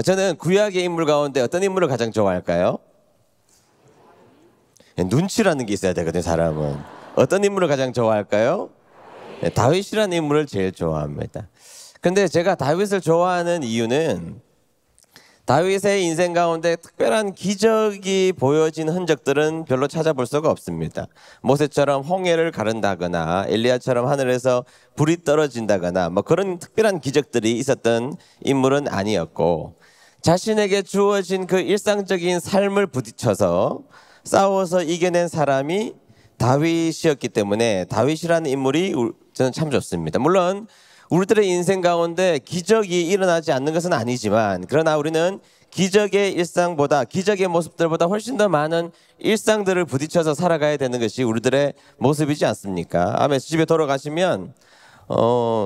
저는 구약의 인물 가운데 어떤 인물을 가장 좋아할까요? 눈치라는 게 있어야 되거든요, 사람은. 어떤 인물을 가장 좋아할까요? 다윗이라는 인물을 제일 좋아합니다. 근데 제가 다윗을 좋아하는 이유는 다윗의 인생 가운데 특별한 기적이 보여진 흔적들은 별로 찾아볼 수가 없습니다. 모세처럼 홍해를 가른다거나 엘리야처럼 하늘에서 불이 떨어진다거나 뭐 그런 특별한 기적들이 있었던 인물은 아니었고, 자신에게 주어진 그 일상적인 삶을 부딪혀서 싸워서 이겨낸 사람이 다윗이었기 때문에 다윗이라는 인물이 저는 참 좋습니다. 물론 우리들의 인생 가운데 기적이 일어나지 않는 것은 아니지만, 그러나 우리는 기적의 일상보다, 기적의 모습들보다 훨씬 더 많은 일상들을 부딪혀서 살아가야 되는 것이 우리들의 모습이지 않습니까? 아멘. 집에 돌아가시면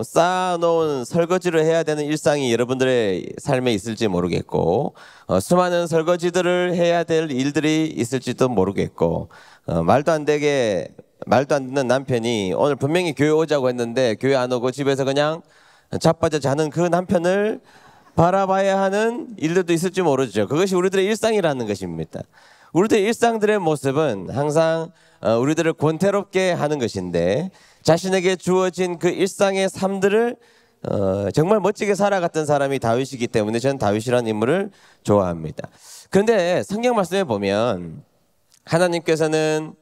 쌓아놓은 설거지를 해야 되는 일상이 여러분들의 삶에 있을지 모르겠고, 수많은 설거지들을 해야 될 일들이 있을지도 모르겠고, 말도 안 듣는 남편이 오늘 분명히 교회 오자고 했는데 교회 안 오고 집에서 그냥 자빠져 자는 그 남편을 바라봐야 하는 일들도 있을지 모르죠. 그것이 우리들의 일상이라는 것입니다. 우리들의 일상들의 모습은 항상 우리들을 권태롭게 하는 것인데, 자신에게 주어진 그 일상의 삶들을 정말 멋지게 살아갔던 사람이 다윗이기 때문에 저는 다윗이라는 인물을 좋아합니다. 그런데 성경 말씀에 보면 하나님께서는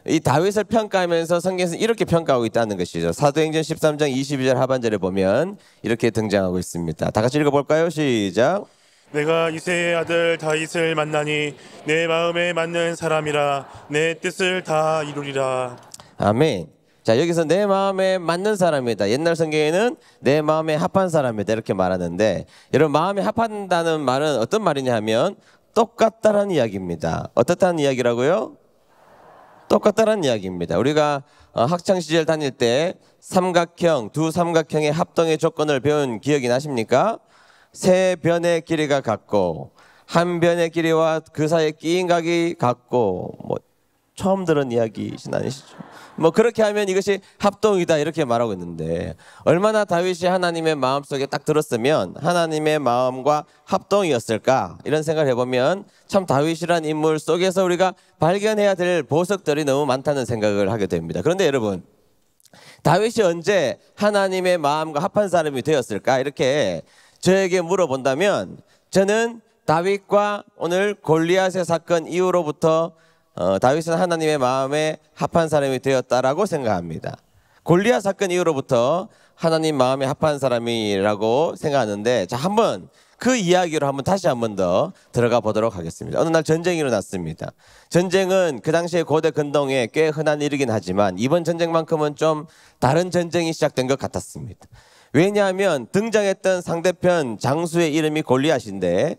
이 다윗을 평가하면서 성경에서 이렇게 평가하고 있다는 것이죠. 사도행전 13장 22절 하반절에 보면 이렇게 등장하고 있습니다. 다 같이 읽어볼까요? 시작. 내가 이새의 아들 다윗을 만나니 내 마음에 맞는 사람이라 내 뜻을 다 이루리라. 아멘. 자, 여기서 내 마음에 맞는 사람이다. 옛날 성경에는 내 마음에 합한 사람이다 이렇게 말하는데, 여러분 마음에 합한다는 말은 어떤 말이냐 하면 똑같다라는 이야기입니다. 어떻다는 이야기라고요? 똑같다는 이야기입니다. 우리가 학창시절 다닐 때 두 삼각형의 합동의 조건을 배운 기억이 나십니까? 세 변의 길이가 같고 한 변의 길이와 그 사이에 끼인 각이 같고, 뭐 처음 들은 이야기신 아니시죠? 뭐 그렇게 하면 이것이 합동이다 이렇게 말하고 있는데, 얼마나 다윗이 하나님의 마음속에 딱 들었으면 하나님의 마음과 합동이었을까 이런 생각을 해보면 참 다윗이라는 인물 속에서 우리가 발견해야 될 보석들이 너무 많다는 생각을 하게 됩니다. 그런데 여러분, 다윗이 언제 하나님의 마음과 합한 사람이 되었을까 이렇게 저에게 물어본다면, 저는 다윗과 오늘 골리앗의 사건 이후로부터 다윗은 하나님의 마음에 합한 사람이 되었다라고 생각합니다. 골리앗 사건 이후로부터 하나님 마음에 합한 사람이라고 생각하는데, 자, 한번 그 이야기로 다시 한 번 더 들어가 보도록 하겠습니다. 어느 날 전쟁이 일어났습니다. 전쟁은 그 당시에 고대 근동에 꽤 흔한 일이긴 하지만 이번 전쟁만큼은 좀 다른 전쟁이 시작된 것 같았습니다. 왜냐하면 등장했던 상대편 장수의 이름이 골리앗인데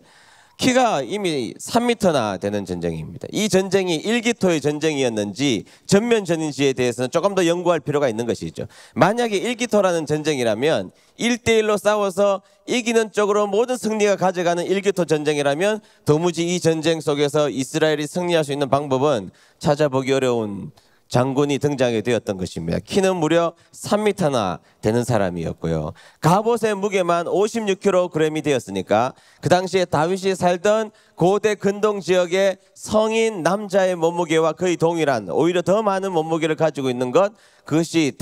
키가 이미 3m나 되는 전쟁입니다. 이 전쟁이 일기토의 전쟁이었는지 전면전인지에 대해서는 조금 더 연구할 필요가 있는 것이죠. 만약에 일기토라는 전쟁이라면 1대1로 싸워서 이기는 쪽으로 모든 승리가 가져가는 일기토 전쟁이라면 도무지 이 전쟁 속에서 이스라엘이 승리할 수 있는 방법은 찾아보기 어려운 장군이 등장이 되었던 것입니다. 키는 무려 3m나 되는 사람이었고요. 갑옷의 무게만 56kg이 되었으니까 그 당시에 다윗이 살던 고대 근동 지역의 성인 남자의 몸무게와 거의 동일한, 오히려 더 많은 몸무게를 가지고 있는 것, 그것이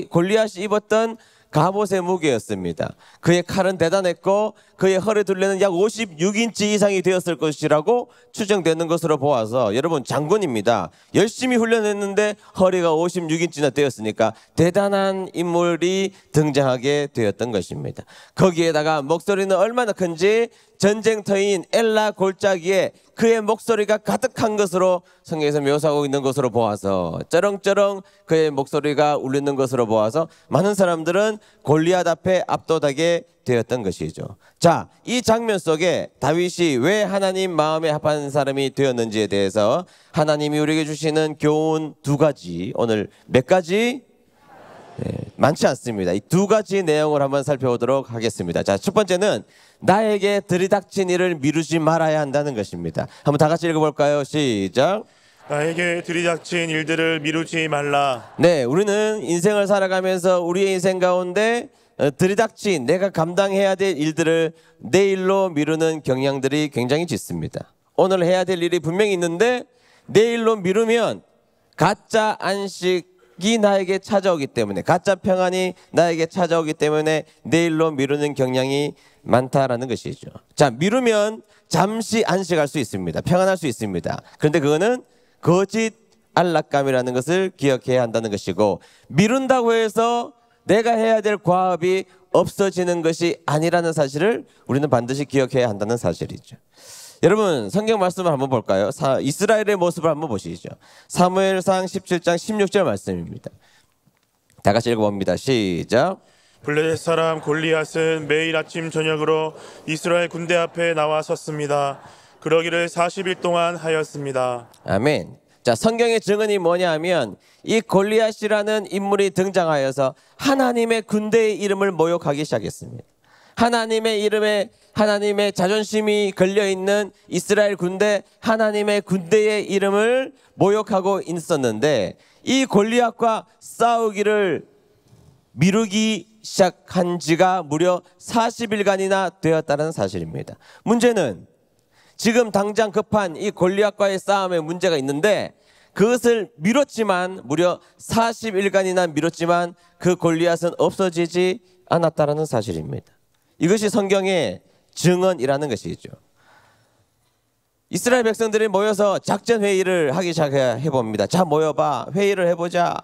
골리앗이 입었던 갑옷의 무게였습니다. 그의 칼은 대단했고 그의 허리 둘레는 약 56인치 이상이 되었을 것이라고 추정되는 것으로 보아서, 여러분 장군입니다. 열심히 훈련했는데 허리가 56인치나 되었으니까 대단한 인물이 등장하게 되었던 것입니다. 거기에다가 목소리는 얼마나 큰지 전쟁터인 엘라 골짜기에 그의 목소리가 가득한 것으로 성경에서 묘사하고 있는 것으로 보아서, 쩌렁쩌렁 그의 목소리가 울리는 것으로 보아서 많은 사람들은 골리앗 앞에 압도하게 되었던 것이죠. 자, 이 장면 속에 다윗이 왜 하나님 마음에 합한 사람이 되었는지에 대해서 하나님이 우리에게 주시는 교훈 두 가지, 오늘 몇 가지? 많지 않습니다. 이 두 가지 내용을 한번 살펴보도록 하겠습니다. 자, 첫 번째는 나에게 들이닥친 일을 미루지 말아야 한다는 것입니다. 한번 다 같이 읽어볼까요? 시작. 나에게 들이닥친 일들을 미루지 말라. 네, 우리는 인생을 살아가면서 우리의 인생 가운데 들이닥친 내가 감당해야 될 일들을 내일로 미루는 경향들이 굉장히 짙습니다. 오늘 해야 될 일이 분명히 있는데 내일로 미루면 가짜 안식이 나에게 찾아오기 때문에, 가짜 평안이 나에게 찾아오기 때문에 내일로 미루는 경향이 많다라는 것이죠. 자, 미루면 잠시 안식할 수 있습니다. 평안할 수 있습니다. 그런데 그거는 거짓 안락감이라는 것을 기억해야 한다는 것이고, 미룬다고 해서 내가 해야 될 과업이 없어지는 것이 아니라는 사실을 우리는 반드시 기억해야 한다는 사실이죠. 여러분, 성경 말씀을 한번 볼까요? 이스라엘의 모습을 한번 보시죠. 사무엘상 17장 16절 말씀입니다. 다 같이 읽어봅니다. 시작. 블레셋 사람 골리앗은 매일 아침 저녁으로 이스라엘 군대 앞에 나와 섰습니다. 그러기를 40일 동안 하였습니다. 아멘. 자, 성경의 증언이 뭐냐 하면 이 골리앗이라는 인물이 등장하여서 하나님의 군대의 이름을 모욕하기 시작했습니다. 하나님의 이름에 하나님의 자존심이 걸려있는 이스라엘 군대, 하나님의 군대의 이름을 모욕하고 있었는데, 이 골리앗과 싸우기를 미루기 시작한 지가 무려 40일간이나 되었다는 사실입니다. 문제는 지금 당장 급한 이 골리앗과의 싸움에 문제가 있는데, 그것을 미뤘지만, 무려 40일간이나 미뤘지만 그 골리앗은 없어지지 않았다는 사실입니다. 이것이 성경의 증언이라는 것이죠. 이스라엘 백성들이 모여서 작전 회의를 하기 시작해 봅니다. 자, 모여봐, 회의를 해보자.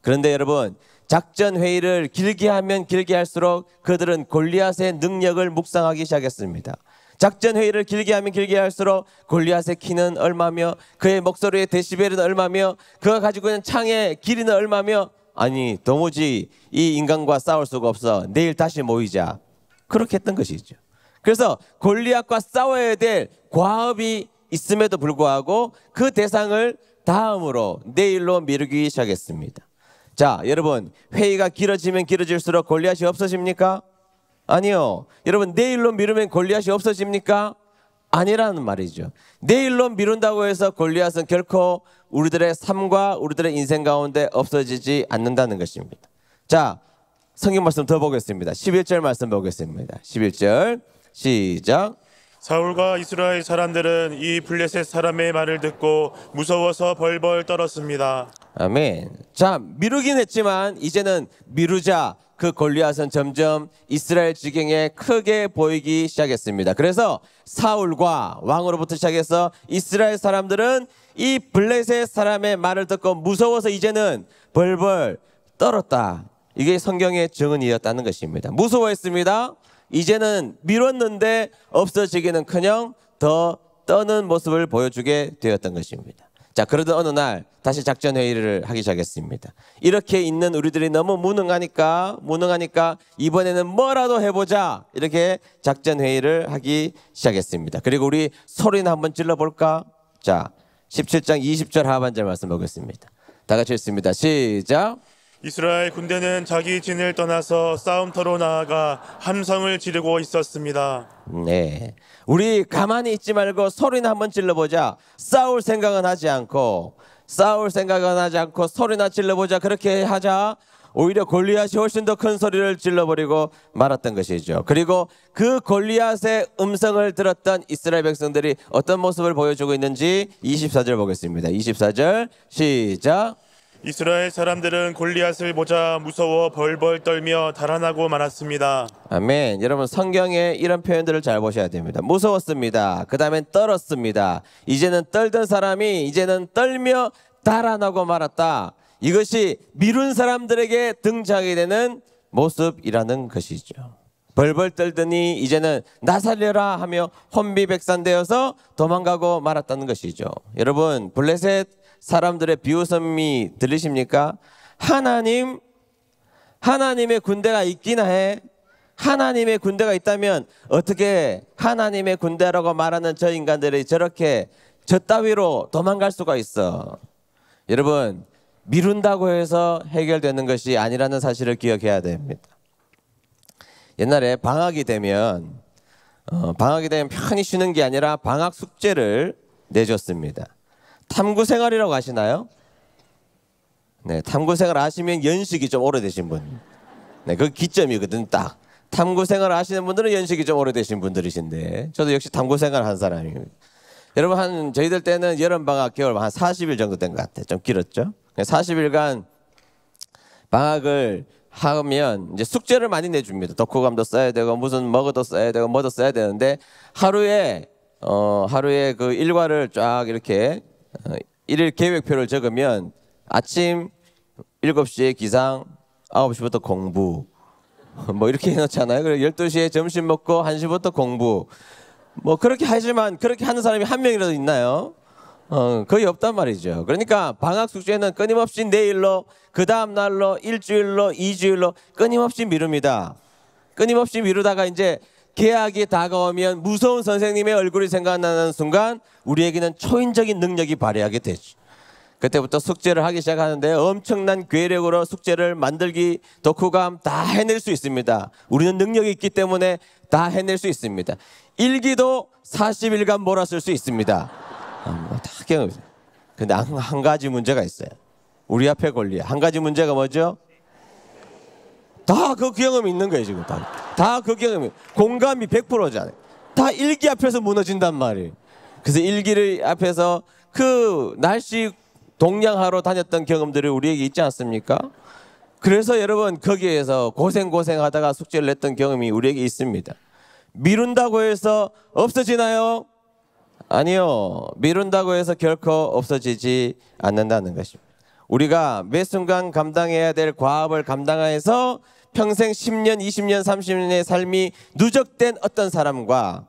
그런데 여러분, 작전 회의를 길게 하면 길게 할수록 그들은 골리앗의 능력을 묵상하기 시작했습니다. 작전 회의를 길게 하면 길게 할수록 골리앗의 키는 얼마며, 그의 목소리의 데시벨은 얼마며, 그가 가지고 있는 창의 길이는 얼마며, 아니 도무지 이 인간과 싸울 수가 없어, 내일 다시 모이자, 그렇게 했던 것이죠. 그래서 골리앗과 싸워야 될 과업이 있음에도 불구하고 그 대상을 다음으로 내일로 미루기 시작했습니다. 자, 여러분, 회의가 길어지면 길어질수록 골리앗이 없어집니까? 아니요. 여러분, 내일로 미루면 골리앗이 없어집니까? 아니라는 말이죠. 내일로 미룬다고 해서 골리앗은 결코 우리들의 삶과 우리들의 인생 가운데 없어지지 않는다는 것입니다. 자, 성경 말씀 더 보겠습니다. 11절 말씀 보겠습니다. 11절 시작. 사울과 이스라엘 사람들은 이 블레셋 사람의 말을 듣고 무서워서 벌벌 떨었습니다. 아멘. 자, 미루긴 했지만 이제는 미루자, 그 골리앗은 점점 이스라엘 지경에 크게 보이기 시작했습니다. 그래서 사울과 왕으로부터 시작해서 이스라엘 사람들은 이 블레셋 사람의 말을 듣고 무서워서 이제는 벌벌 떨었다. 이게 성경의 증언이었다는 것입니다. 무서워했습니다. 이제는 미뤘는데 없어지기는커녕 더 떠는 모습을 보여주게 되었던 것입니다. 자, 그러던 어느 날 다시 작전 회의를 하기 시작했습니다. 이렇게 있는 우리들이 너무 무능하니까 이번에는 뭐라도 해보자, 이렇게 작전 회의를 하기 시작했습니다. 그리고 우리 소리나 한번 질러볼까? 자, 17장 20절 하반절 말씀 보겠습니다. 다 같이 읽습니다. 시작. 이스라엘 군대는 자기 진을 떠나서 싸움터로 나아가 함성을 지르고 있었습니다. 네, 우리 가만히 있지 말고 소리나 한번 질러보자. 싸울 생각은 하지 않고 소리나 질러보자. 그렇게 하자. 오히려 골리앗이 훨씬 더 큰 소리를 질러버리고 말았던 것이죠. 그리고 그 골리앗의 음성을 들었던 이스라엘 백성들이 어떤 모습을 보여주고 있는지 24절 보겠습니다. 24절 시작. 이스라엘 사람들은 골리앗을 보자 무서워 벌벌 떨며 달아나고 말았습니다. 아멘. 여러분, 성경에 이런 표현들을 잘 보셔야 됩니다. 무서웠습니다. 그 다음엔 떨었습니다. 이제는 떨던 사람이 이제는 떨며 달아나고 말았다. 이것이 미룬 사람들에게 등장하게 되는 모습이라는 것이죠. 벌벌 떨더니 이제는 나 살려라 하며 혼비백산되어서 도망가고 말았다는 것이죠. 여러분, 블레셋 사람들의 비웃음이 들리십니까? 하나님의 군대가 있기나 해. 하나님의 군대가 있다면 어떻게 하나님의 군대라고 말하는 저 인간들이 저렇게 저 따위로 도망갈 수가 있어? 여러분, 미룬다고 해서 해결되는 것이 아니라는 사실을 기억해야 됩니다. 옛날에 방학이 되면 편히 쉬는 게 아니라 방학 숙제를 내줬습니다. 탐구 생활이라고 아시나요? 네, 탐구 생활 아시면 연식이 좀 오래되신 분. 네, 그 기점이거든 딱. 탐구 생활 하시는 분들은 연식이 좀 오래되신 분들이신데 저도 역시 탐구 생활 한 사람입니다. 여러분 한 저희들 때는 여름 방학 겨울 한 40일 정도 된 것 같아요. 좀 길었죠. 40일간 방학을 하면 이제 숙제를 많이 내줍니다. 독후감도 써야 되고 무슨 먹어도 써야 되고 뭐도 써야 되는데 하루에 그 일과를 쫙 이렇게 일일 계획표를 적으면 아침 7시에 기상, 9시부터 공부 뭐 이렇게 해놓잖아요. 그리고 12시에 점심 먹고 1시부터 공부 뭐 그렇게 하지만 그렇게 하는 사람이 한 명이라도 있나요? 거의 없단 말이죠. 그러니까 방학 숙제는 끊임없이 내일로 그 다음 날로 일주일로 2주일로 끊임없이 미룹니다. 끊임없이 미루다가 이제 개학이 다가오면 무서운 선생님의 얼굴이 생각나는 순간 우리에게는 초인적인 능력이 발휘하게 되죠. 그때부터 숙제를 하기 시작하는데 엄청난 괴력으로 숙제를 만들기, 독후감 다 해낼 수 있습니다. 우리는 능력이 있기 때문에 다 해낼 수 있습니다. 일기도 40일간 몰아쓸 수 있습니다. 다 경험이죠. 근데 한 가지 문제가 있어요. 우리 앞에 권리 한 가지 문제가 뭐죠? 다 그 경험이 있는 거예요 지금. 다 그 경험이 공감이 100%잖아요. 다 일기 앞에서 무너진단 말이에요. 그래서 일기를 앞에서 그 날씨 동냥하러 다녔던 경험들이 우리에게 있지 않습니까? 그래서 여러분 거기에서 고생하다가 숙제를 냈던 경험이 우리에게 있습니다. 미룬다고 해서 없어지나요? 아니요. 미룬다고 해서 결코 없어지지 않는다는 것입니다. 우리가 매 순간 감당해야 될 과업을 감당해서 평생 10년, 20년, 30년의 삶이 누적된 어떤 사람과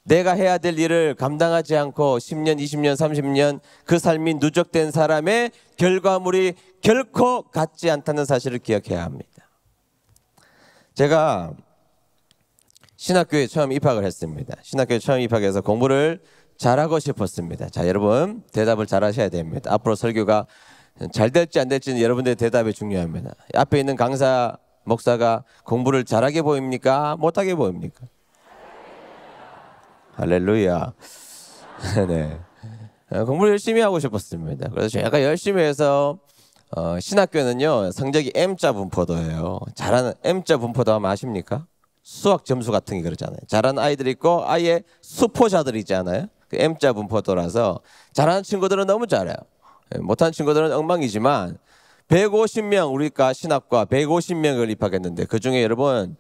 내가 해야 될 일을 감당하지 않고 10년, 20년, 30년 그 삶이 누적된 사람의 결과물이 결코 같지 않다는 사실을 기억해야 합니다. 제가 신학교에 처음 입학을 했습니다. 신학교에 처음 입학해서 공부를 잘하고 싶었습니다. 자, 여러분 대답을 잘 하셔야 됩니다. 앞으로 설교가 잘 될지 안 될지는 여러분들의 대답이 중요합니다. 앞에 있는 강사, 목사가 공부를 잘하게 보입니까? 못하게 보입니까? 할렐루야. 네. 공부를 열심히 하고 싶었습니다. 그래서 제가 열심히 해서 신학교는요 성적이 M자 분포도예요. 잘하는 M자 분포도 하면 아십니까? 수학 점수 같은 게 그러잖아요. 잘하는 아이들이 있고 아예 수포자들이 있잖아요. 그 M자 분포도라서 잘하는 친구들은 너무 잘해요. 못하는 친구들은 엉망이지만 150명 우리가 신학과 150명을 입학했는데 그 중에 여러분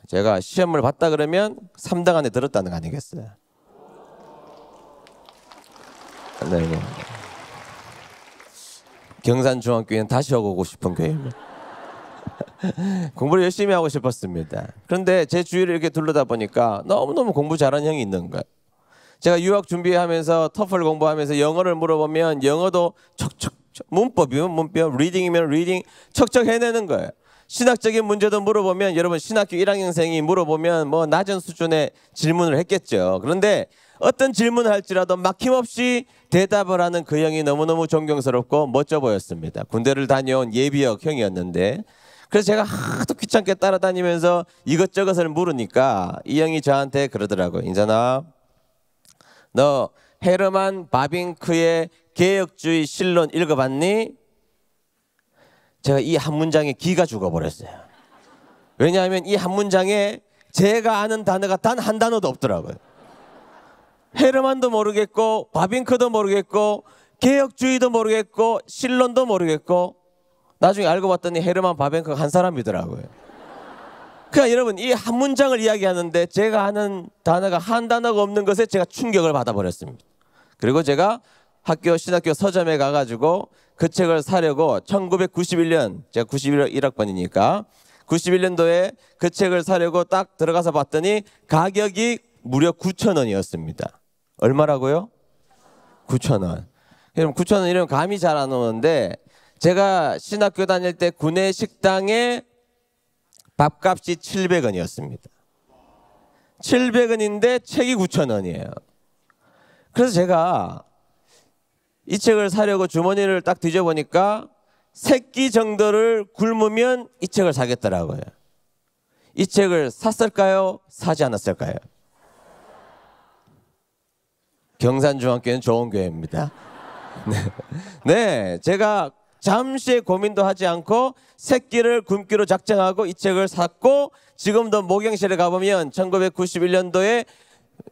제가 시험을 봤다 그러면 3등 안에 들었다는 거 아니겠어요? 네. 경산중학교에는 다시 오고 싶은 교회입니다. 공부를 열심히 하고 싶었습니다. 그런데 제 주위를 이렇게 둘러다 보니까 너무너무 공부 잘하는 형이 있는 거예요. 제가 유학 준비하면서 토플 공부하면서 영어를 물어보면 영어도 척척 문법이면 문법, 리딩이면 리딩 척척 해내는 거예요. 신학적인 문제도 물어보면 여러분 신학교 1학년생이 물어보면 뭐 낮은 수준의 질문을 했겠죠. 그런데 어떤 질문을 할지라도 막힘없이 대답을 하는 그 형이 너무너무 존경스럽고 멋져 보였습니다. 군대를 다녀온 예비역 형이었는데 그래서 제가 하도 귀찮게 따라다니면서 이것저것을 물으니까 이 형이 저한테 그러더라고요. 인자나 너 헤르만 바빙크의 개혁주의 실론 읽어봤니? 제가 이 한 문장에 기가 죽어버렸어요. 왜냐하면 이 한 문장에 제가 아는 단어가 단 한 단어도 없더라고요. 헤르만도 모르겠고 바빙크도 모르겠고 개혁주의도 모르겠고 실론도 모르겠고 나중에 알고 봤더니 헤르만 바빙크가 한 사람이더라고요. 그러니까 여러분 이 한 문장을 이야기하는데 제가 아는 단어가 한 단어가 없는 것에 제가 충격을 받아버렸습니다. 그리고 제가 신학교 서점에 가가지고 그 책을 사려고 1991년 제가 91학번이니까 91년도에 그 책을 사려고 딱 들어가서 봤더니 가격이 무려 9,000원이었습니다. 얼마라고요? 9,000원. 그럼 9,000원 이러면 감이 잘 안 오는데 제가 신학교 다닐 때 구내 식당에 밥값이 700원이었습니다. 700원인데 책이 9,000원이에요. 그래서 제가 이 책을 사려고 주머니를 딱 뒤져보니까 3끼 정도를 굶으면 이 책을 사겠더라고요. 이 책을 샀을까요? 사지 않았을까요? 경산중학교는 좋은 교회입니다. 네, 제가 잠시의 고민도 하지 않고 새끼를 굶기로 작정하고 이 책을 샀고, 지금도 목영실에 가보면 1991년도에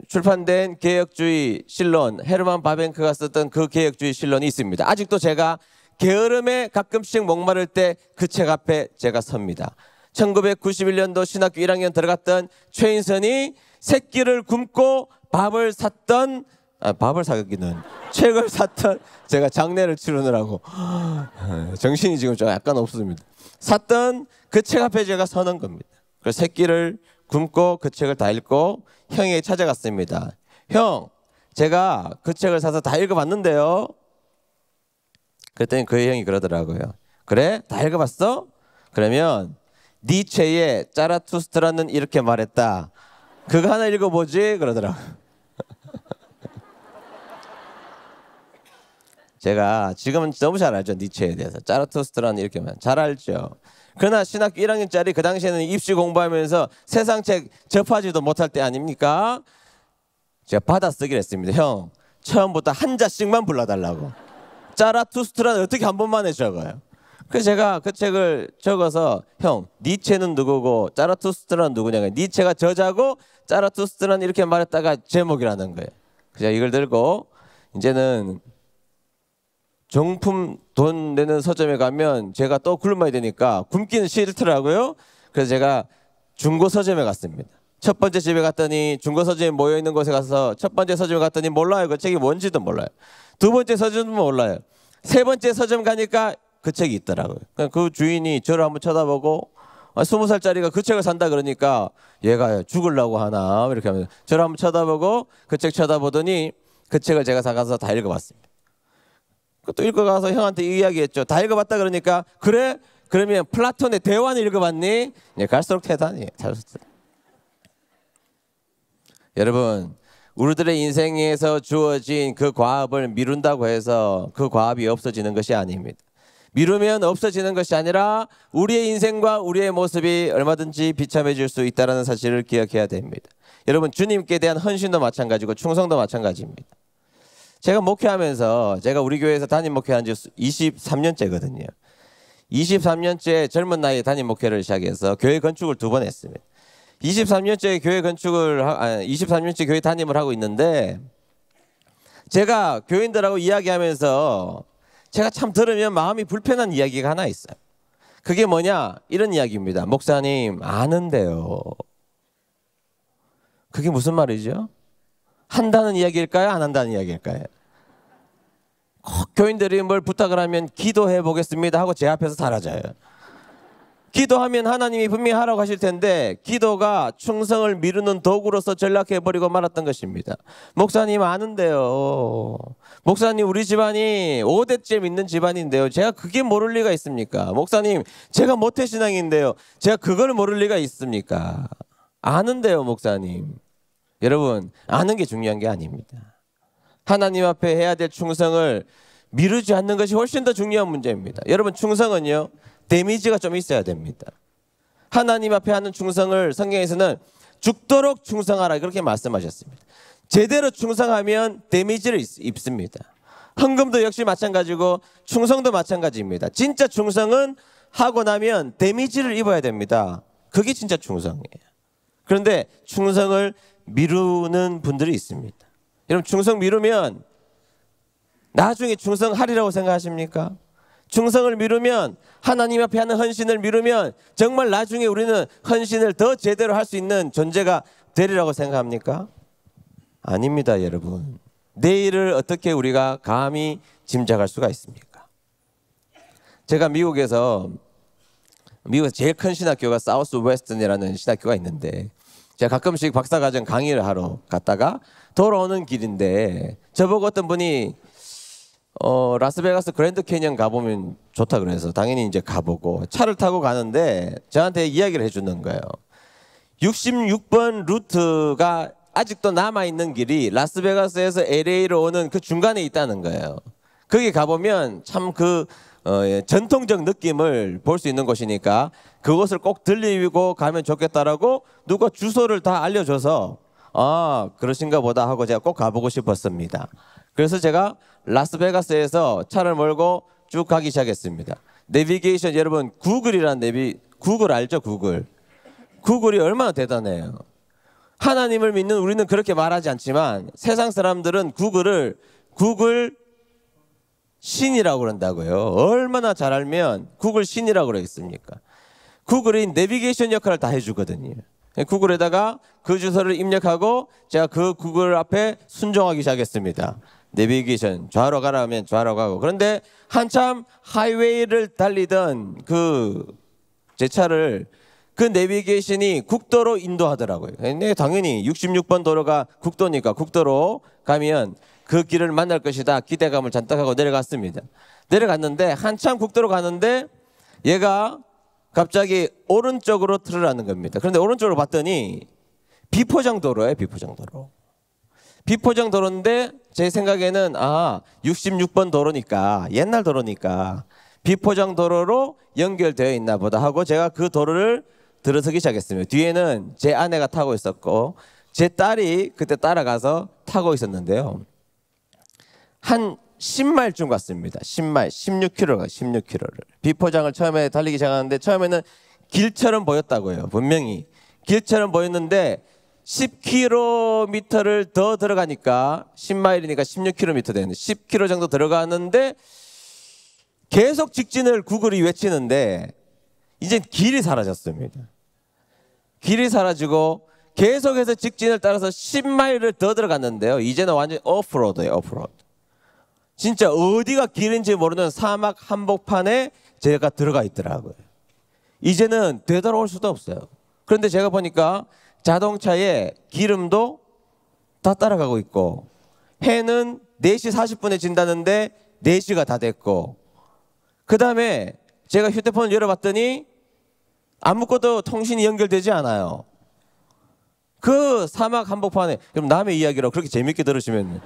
출판된 개혁주의 실론, 헤르만 바벤크가 썼던 그 개혁주의 실론이 있습니다. 아직도 제가 게으름에 가끔씩 목마를 때 그 책 앞에 제가 섭니다. 1991년도 신학교 1학년 들어갔던 최인선이 새끼를 굶고 밥을 샀던, 밥을 사기는 책을 샀던, 제가 장례를 치르느라고 정신이 지금 좀 약간 없습니다. 샀던 그 책 앞에 제가 서는 겁니다. 그래서 새끼를 굶고 그 책을 다 읽고 형에게 찾아갔습니다. 형, 제가 그 책을 사서 다 읽어봤는데요. 그랬더니 그 형이 그러더라고요. 그래? 다 읽어봤어? 그러면 니체의 짜라투스트라는 이렇게 말했다. 그거 하나 읽어보지? 그러더라고요. 제가 지금은 너무 잘 알죠. 니체에 대해서. 짜라투스트라는 이렇게 말 잘 알죠. 그러나 신학교 1학년짜리 그 당시에는 입시 공부하면서 세상 책 접하지도 못할 때 아닙니까? 제가 받아쓰기를 했습니다. 형, 처음부터 한자씩만 불러달라고. 짜라투스트라는 어떻게 한 번만에 적어요. 그래서 제가 그 책을 적어서 형, 니체는 누구고 짜라투스트라는 누구냐. 니체가 저자고 짜라투스트라는 이렇게 말했다가 제목이라는 거예요. 그래서 이걸 들고 이제는 정품 돈 내는 서점에 가면 제가 또 굶어야 되니까 굶기는 싫더라고요. 그래서 제가 중고 서점에 갔습니다. 첫 번째 집에 갔더니 중고 서점에 모여 있는 곳에 가서 첫 번째 서점에 갔더니 몰라요. 그 책이 뭔지도 몰라요. 두 번째 서점도 몰라요. 세 번째 서점 가니까 그 책이 있더라고요. 그 주인이 저를 한번 쳐다보고 20살짜리가 그 책을 산다 그러니까 얘가 죽으려고 하나 이렇게 하면서 저를 한번 쳐다보고 그 책 쳐다보더니 그 책을 제가 사가서 다 읽어봤습니다. 또 읽어가서 형한테 이야기했죠. 다 읽어봤다 그러니까 그래? 그러면 플라톤의 대화는 읽어봤니? 네, 갈수록 대단히 잘했어요. 여러분, 우리들의 인생에서 주어진 그 과업을 미룬다고 해서 그 과업이 없어지는 것이 아닙니다. 미루면 없어지는 것이 아니라 우리의 인생과 우리의 모습이 얼마든지 비참해질 수 있다는 사실을 기억해야 됩니다. 여러분, 주님께 대한 헌신도 마찬가지고 충성도 마찬가지입니다. 제가 목회하면서 제가 우리 교회에서 담임 목회한 지 23년째거든요. 23년째 젊은 나이에 담임 목회를 시작해서 교회 건축을 2번 했습니다. 23년째 교회 건축을 23년째 교회 담임을 하고 있는데 제가 교인들하고 이야기하면서 제가 참 들으면 마음이 불편한 이야기가 하나 있어요. 그게 뭐냐? 이런 이야기입니다. 목사님, 아는데요. 그게 무슨 말이죠? 한다는 이야기일까요? 안 한다는 이야기일까요? 꼭 교인들이 뭘 부탁을 하면 기도해 보겠습니다 하고 제 앞에서 사라져요. 기도하면 하나님이 분명히 하라고 하실 텐데 기도가 충성을 미루는 도구로서 전락해버리고 말았던 것입니다. 목사님 아는데요. 목사님 우리 집안이 5대째 믿는 집안인데요. 제가 그게 모를 리가 있습니까? 목사님 제가 모태신앙인데요. 제가 그걸 모를 리가 있습니까? 아는데요 목사님. 여러분, 아는 게 중요한 게 아닙니다. 하나님 앞에 해야 될 충성을 미루지 않는 것이 훨씬 더 중요한 문제입니다. 여러분, 충성은요 데미지가 좀 있어야 됩니다. 하나님 앞에 하는 충성을 성경에서는 죽도록 충성하라 그렇게 말씀하셨습니다. 제대로 충성하면 데미지를 입습니다. 헌금도 역시 마찬가지고 충성도 마찬가지입니다. 진짜 충성은 하고 나면 데미지를 입어야 됩니다. 그게 진짜 충성이에요. 그런데 충성을 미루는 분들이 있습니다. 여러분, 충성 미루면 나중에 충성하리라고 생각하십니까? 충성을 미루면 하나님 앞에 하는 헌신을 미루면 정말 나중에 우리는 헌신을 더 제대로 할 수 있는 존재가 되리라고 생각합니까? 아닙니다, 여러분. 내일을 어떻게 우리가 감히 짐작할 수가 있습니까? 제가 미국에서 제일 큰 신학교가 사우스 웨스턴이라는 신학교가 있는데 제가 가끔씩 박사과정 강의를 하러 갔다가 돌아오는 길인데 저보고 어떤 분이 라스베가스 그랜드 캐니언 가보면 좋다 그래서 당연히 이제 가보고 차를 타고 가는데 저한테 이야기를 해주는 거예요. 66번 루트가 아직도 남아있는 길이 라스베가스에서 LA로 오는 그 중간에 있다는 거예요. 거기 가보면 참 전통적 느낌을 볼 수 있는 곳이니까 그곳을 꼭 들리고 가면 좋겠다라고 누가 주소를 다 알려줘서 그러신가 보다 하고 제가 꼭 가보고 싶었습니다. 그래서 제가 라스베가스에서 차를 몰고 쭉 가기 시작했습니다. 내비게이션 여러분 구글 알죠? 구글이 얼마나 대단해요. 하나님을 믿는 우리는 그렇게 말하지 않지만 세상 사람들은 구글 신이라고 그런다고요. 얼마나 잘 알면 구글 신이라고 그러겠습니까? 구글이 내비게이션 역할을 다 해주거든요. 구글에다가 그 주소를 입력하고 제가 그 구글 앞에 순종하기 시작했습니다. 내비게이션 좌우로 가라 하면 좌우로 가고. 그런데 한참 하이웨이를 달리던 제 차를 그 내비게이션이 국도로 인도하더라고요. 근데 당연히 66번 도로가 국도니까 국도로 가면 그 길을 만날 것이다 기대감을 잔뜩 하고 내려갔습니다. 내려갔는데 한참 국도로 가는데 얘가 갑자기 오른쪽으로 틀으라는 겁니다. 그런데 오른쪽으로 봤더니 비포장도로예요. 비포장도로인데 제 생각에는 66번 도로니까 옛날 도로니까 비포장도로로 연결되어 있나 보다 하고 제가 그 도로를 들어서기 시작했습니다. 뒤에는 제 아내가 타고 있었고 제 딸이 그때 따라가서 타고 있었는데요. 한 10마일쯤 갔습니다. 16km를 16km를. 비포장을 처음에 달리기 시작하는데 처음에는 길처럼 보였다고요. 분명히 길처럼 보였는데 10km를 더 들어가니까 10마일이니까 16km 되는데 10km 정도 들어가는데 계속 직진을 구글이 외치는데 이제 길이 사라졌습니다. 길이 사라지고 계속해서 직진을 따라서 10마일을 더 들어갔는데요. 이제는 완전히 오프로드예요. 오프로드. 진짜 어디가 길인지 모르는 사막 한복판에 제가 들어가 있더라고요. 이제는 되돌아올 수도 없어요. 그런데 제가 보니까 자동차에 기름도 다 따라가고 있고 해는 4시 40분에 진다는데 4시가 다 됐고 그 다음에 제가 휴대폰을 열어봤더니 아무것도 통신이 연결되지 않아요. 그 사막 한복판에 그럼 남의 이야기라고 그렇게 재밌게 들으시면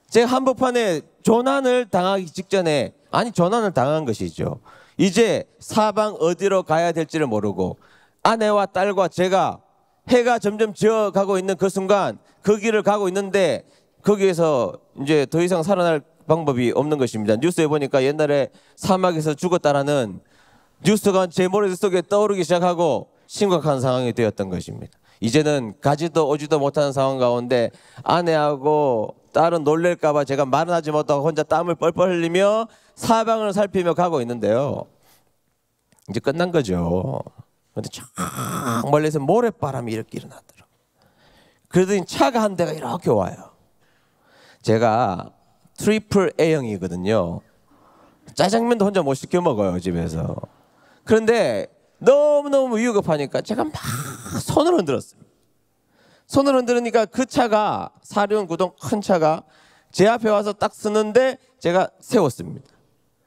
제가 한복판에 조난을 당하기 직전에 조난을 당한 것이죠. 이제 사방 어디로 가야 될지를 모르고 아내와 딸과 제가 해가 점점 지어가고 있는 그 순간 그 길을 가고 있는데 거기에서 이제 더 이상 살아날 방법이 없는 것입니다. 뉴스에 보니까 옛날에 사막에서 죽었다라는 뉴스가 제 머릿속에 떠오르기 시작하고 심각한 상황이 되었던 것입니다. 이제는 가지도 오지도 못하는 상황 가운데 아내하고 딸은 놀랄까 봐 제가 말은 하지 못하고 혼자 땀을 뻘뻘 흘리며 사방을 살피며 가고 있는데요. 이제 끝난 거죠. 그런데 쫙 멀리서 모래바람이 이렇게 일어나더라고요. 그러더니 차가 한 대가 이렇게 와요. 제가 트리플 A형이거든요. 짜장면도 혼자 못 시켜 먹어요, 집에서. 그런데 너무너무 위급하니까 제가 막 손을 흔들었어요. 손을 흔들으니까 그 차가 사륜 구동 큰 차가 제 앞에 와서 딱 서는데 제가 세웠습니다.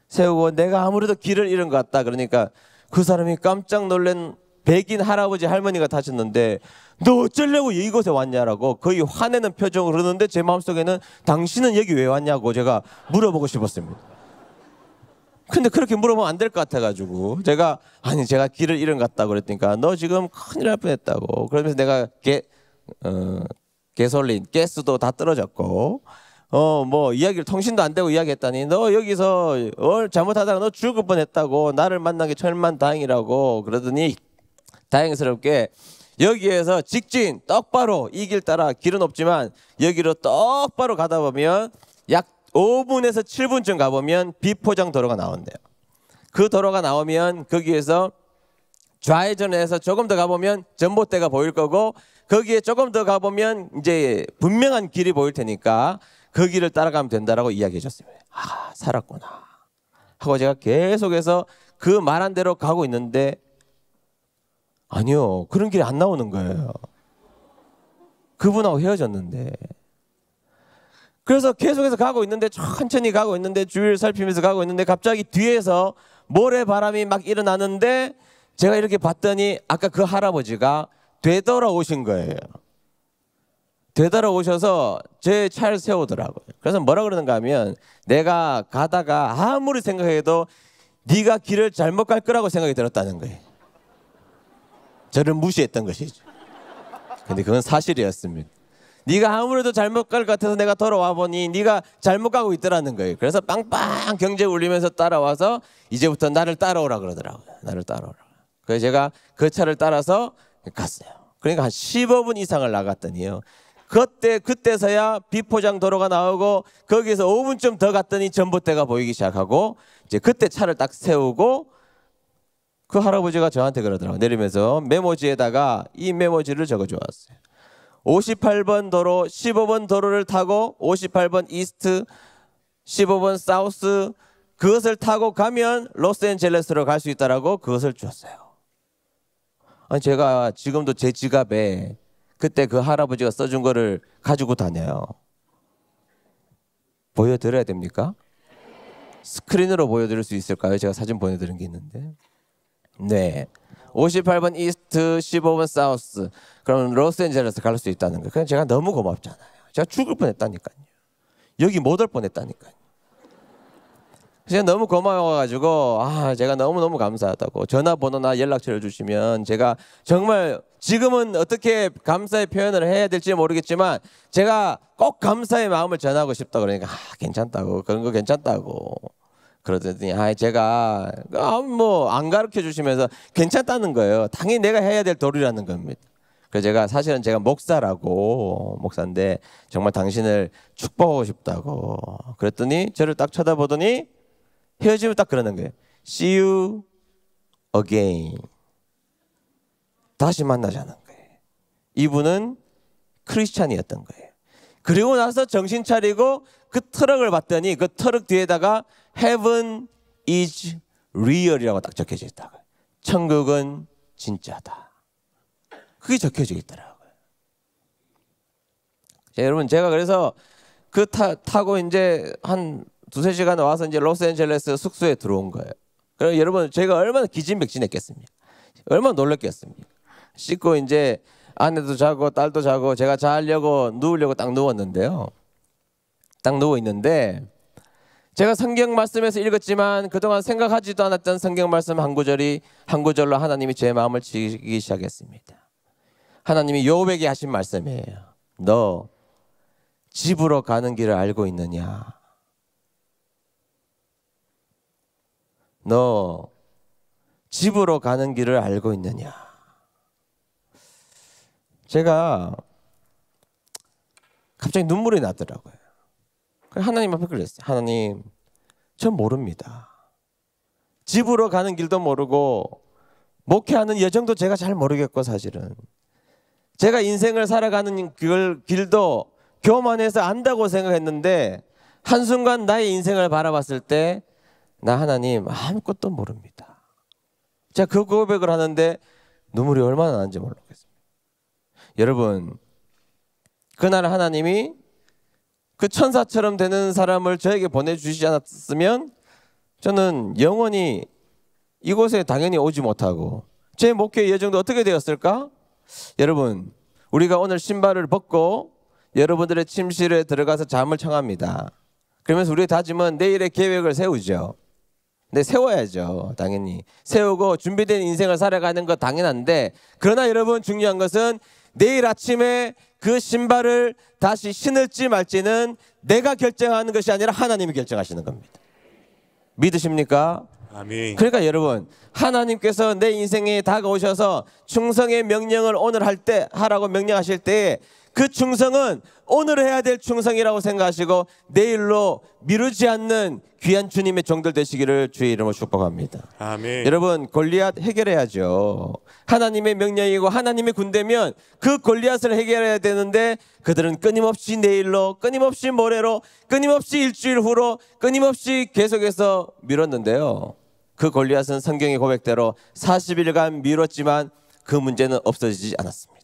세우고 내가 아무래도 길을 잃은 것 같다 그러니까 그 사람이 깜짝 놀란 백인 할아버지 할머니가 타셨는데 너 어쩌려고 이곳에 왔냐라고 거의 화내는 표정을 그러는데 제 마음속에는 당신은 여기 왜 왔냐고 제가 물어보고 싶었습니다. 근데 그렇게 물어보면 안 될 것 같아가지고 제가 길을 잃은 것 같다고 그랬으니까 너 지금 큰일 날 뻔했다고 그러면서 내가 가솔린 가스도 다 떨어졌고 뭐 이야기를 통신도 안 되고 이야기했다니 너 여기서 잘못하다가 너 죽을 뻔했다고 나를 만난 게 천만다행이라고 그러더니 다행스럽게 여기에서 직진 똑바로 이 길 따라 길은 없지만 여기로 똑바로 가다 보면 약 5분에서 7분쯤 가보면 비포장 도로가 나온대요. 그 도로가 나오면 거기에서 좌회전해서 조금 더 가보면 전봇대가 보일 거고 거기에 조금 더 가보면 이제 분명한 길이 보일 테니까 그 길을 따라가면 된다라고 이야기해 줬습니다. 살았구나 하고 제가 계속해서 그 말한 대로 가고 있는데 아니요, 그런 길이 안 나오는 거예요. 그분하고 헤어졌는데. 그래서 계속해서 가고 있는데 천천히 가고 있는데 주위를 살피면서 가고 있는데 갑자기 뒤에서 모래바람이 막 일어나는데 제가 이렇게 봤더니 아까 그 할아버지가 되돌아오신 거예요. 되돌아오셔서 제 차를 세우더라고요. 그래서 뭐라 그러는가 하면 내가 가다가 아무리 생각해도 네가 길을 잘못 갈 거라고 생각이 들었다는 거예요. 저를 무시했던 것이죠. 근데 그건 사실이었습니다. 네가 아무래도 잘못 갈 것 같아서 내가 돌아와 보니 네가 잘못 가고 있더라는 거예요. 그래서 빵빵 경제 울리면서 따라와서 이제부터 나를 따라오라 그러더라고요. 나를 따라오라. 그래서 제가 그 차를 따라서 갔어요. 그러니까 한 15분 이상을 나갔더니요. 그때서야 비포장 도로가 나오고 거기서 5분쯤 더 갔더니 전봇대가 보이기 시작하고 이제 그때 차를 딱 세우고 그 할아버지가 저한테 그러더라고요. 내리면서 메모지에다가 이 메모지를 적어줘 왔어요. 58번 도로, 15번 도로를 타고 58번 이스트, 15번 사우스 그것을 타고 가면 로스앤젤레스로 갈 수 있다라고 그것을 주었어요. 아니 제가 지금도 제 지갑에 그때 그 할아버지가 써준 거를 가지고 다녀요. 보여드려야 됩니까? 스크린으로 보여드릴 수 있을까요? 제가 사진 보내드린 게 있는데. 네. 58번 이스트, 15번 사우스. 그럼 로스앤젤레스 갈 수 있다는 거예요. 그냥 제가 너무 고맙잖아요. 제가 죽을 뻔했다니까요. 여기 못 올 뻔했다니까요. 제가 너무 고마워가지고 제가 너무너무 감사하다고 전화번호나 연락처를 주시면 제가 정말 지금은 어떻게 감사의 표현을 해야 될지 모르겠지만 제가 꼭 감사의 마음을 전하고 싶다 그러니까 괜찮다고 그런 거 괜찮다고 그러더니 제가 뭐 안 가르쳐 주시면서 괜찮다는 거예요. 당연히 내가 해야 될 도리라는 겁니다. 그래서 제가 사실은 제가 목사인데 정말 당신을 축복하고 싶다고 그랬더니 저를 딱 쳐다보더니 헤어지면 딱 그러는 거예요. See you again. 다시 만나자는 거예요. 이분은 크리스찬이었던 거예요. 그리고 나서 정신 차리고 그 트럭을 봤더니 그 트럭 뒤에다가 Heaven is real이라고 딱 적혀져 있다고요. 천국은 진짜다. 그게 적혀져 있더라고요. 자, 여러분 제가 그래서 그 타고 이제 한 두세 시간 와서 이제 로스앤젤레스 숙소에 들어온 거예요. 그럼 여러분 제가 얼마나 기진맥진했겠습니까? 얼마나 놀랐겠습니까? 씻고 이제 아내도 자고 딸도 자고 제가 자려고 누우려고 딱 누웠는데요. 딱 누워 있는데 제가 성경 말씀에서 읽었지만 그동안 생각하지도 않았던 성경 말씀 한 구절로 하나님이 제 마음을 치기 시작했습니다. 하나님이 요백에 하신 말씀이에요. 너 집으로 가는 길을 알고 있느냐? 너 집으로 가는 길을 알고 있느냐? 제가 갑자기 눈물이 나더라고요. 하나님 앞에 그랬어요. 하나님, 전 모릅니다. 집으로 가는 길도 모르고 목회하는 여정도 제가 잘 모르겠고 사실은 제가 인생을 살아가는 길도 교만해서 안다고 생각했는데 한순간 나의 인생을 바라봤을 때 나 하나님 아무것도 모릅니다. 제가 그 고백을 하는데 눈물이 얼마나 나는지 모르겠습니다. 여러분, 그날 하나님이 그 천사처럼 되는 사람을 저에게 보내주시지 않았으면 저는 영원히 이곳에 당연히 오지 못하고 제 목회 여정도 어떻게 되었을까? 여러분, 우리가 오늘 신발을 벗고 여러분들의 침실에 들어가서 잠을 청합니다. 그러면서 우리의 다짐은 내일의 계획을 세우죠. 네, 세워야죠. 당연히 세우고 준비된 인생을 살아가는 거 당연한데 그러나 여러분 중요한 것은 내일 아침에 그 신발을 다시 신을지 말지는 내가 결정하는 것이 아니라 하나님이 결정하시는 겁니다. 믿으십니까? 아멘. 그러니까 여러분 하나님께서 내 인생에 다가오셔서 충성의 명령을 오늘 하라고 명령하실 때 그 충성은 오늘 해야 될 충성이라고 생각하시고 내일로 미루지 않는 귀한 주님의 종들 되시기를 주의 이름으로 축복합니다. 아멘. 여러분 골리앗 해결해야죠. 하나님의 명령이고 하나님의 군대면 그 골리앗을 해결해야 되는데 그들은 끊임없이 내일로 끊임없이 모레로 끊임없이 일주일 후로 끊임없이 계속해서 미뤘는데요. 그 골리앗은 성경의 고백대로 40일간 미뤘지만 그 문제는 없어지지 않았습니다.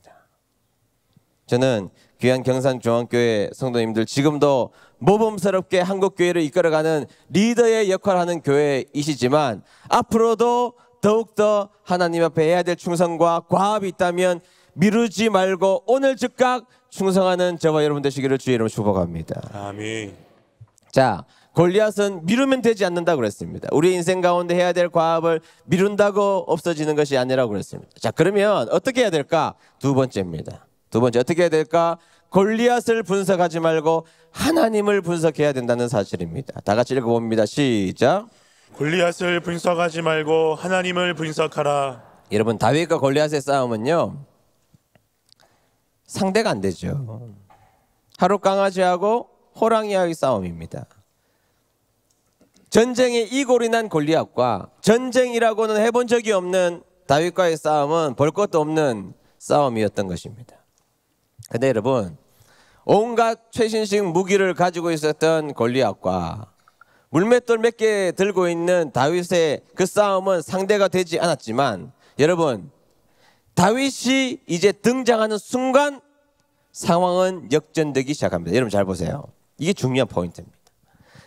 저는 귀한 경산중앙교회 성도님들 지금도 모범스럽게 한국교회를 이끌어가는 리더의 역할을 하는 교회이시지만 앞으로도 더욱더 하나님 앞에 해야 될 충성과 과업이 있다면 미루지 말고 오늘 즉각 충성하는 저와 여러분 되시기를 주의 이름으로 축복합니다. 아멘. 자, 골리앗은 미루면 되지 않는다고 그랬습니다. 우리 인생 가운데 해야 될 과업을 미룬다고 없어지는 것이 아니라고 그랬습니다. 자, 그러면 어떻게 해야 될까? 두 번째입니다. 두 번째 어떻게 해야 될까? 골리앗을 분석하지 말고 하나님을 분석해야 된다는 사실입니다. 다 같이 읽어봅니다. 시작. 골리앗을 분석하지 말고 하나님을 분석하라. 여러분, 다윗과 골리앗의 싸움은요, 상대가 안 되죠. 하루 강아지하고 호랑이와의 싸움입니다. 전쟁에 이골이 난 골리앗과 전쟁이라고는 해본 적이 없는 다윗과의 싸움은 볼 것도 없는 싸움이었던 것입니다. 근데 여러분, 온갖 최신식 무기를 가지고 있었던 골리앗과 물맷돌 몇 개 들고 있는 다윗의 그 싸움은 상대가 되지 않았지만, 여러분, 다윗이 이제 등장하는 순간 상황은 역전되기 시작합니다. 여러분 잘 보세요. 이게 중요한 포인트입니다.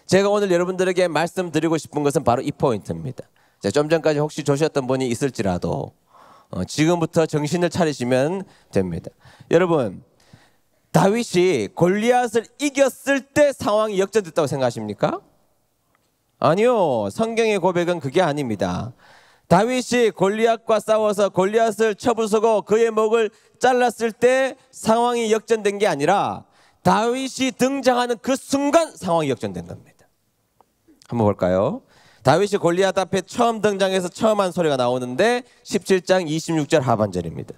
제가 오늘 여러분들에게 말씀드리고 싶은 것은 바로 이 포인트입니다. 좀 전까지 혹시 조셨던 분이 있을지라도 지금부터 정신을 차리시면 됩니다. 여러분, 다윗이 골리앗을 이겼을 때 상황이 역전됐다고 생각하십니까? 아니요. 성경의 고백은 그게 아닙니다. 다윗이 골리앗과 싸워서 골리앗을 쳐부수고 그의 목을 잘랐을 때 상황이 역전된 게 아니라 다윗이 등장하는 그 순간 상황이 역전된 겁니다. 한번 볼까요? 다윗이 골리앗 앞에 처음 등장해서 처음 한 소리가 나오는데 17장 26절 하반절입니다.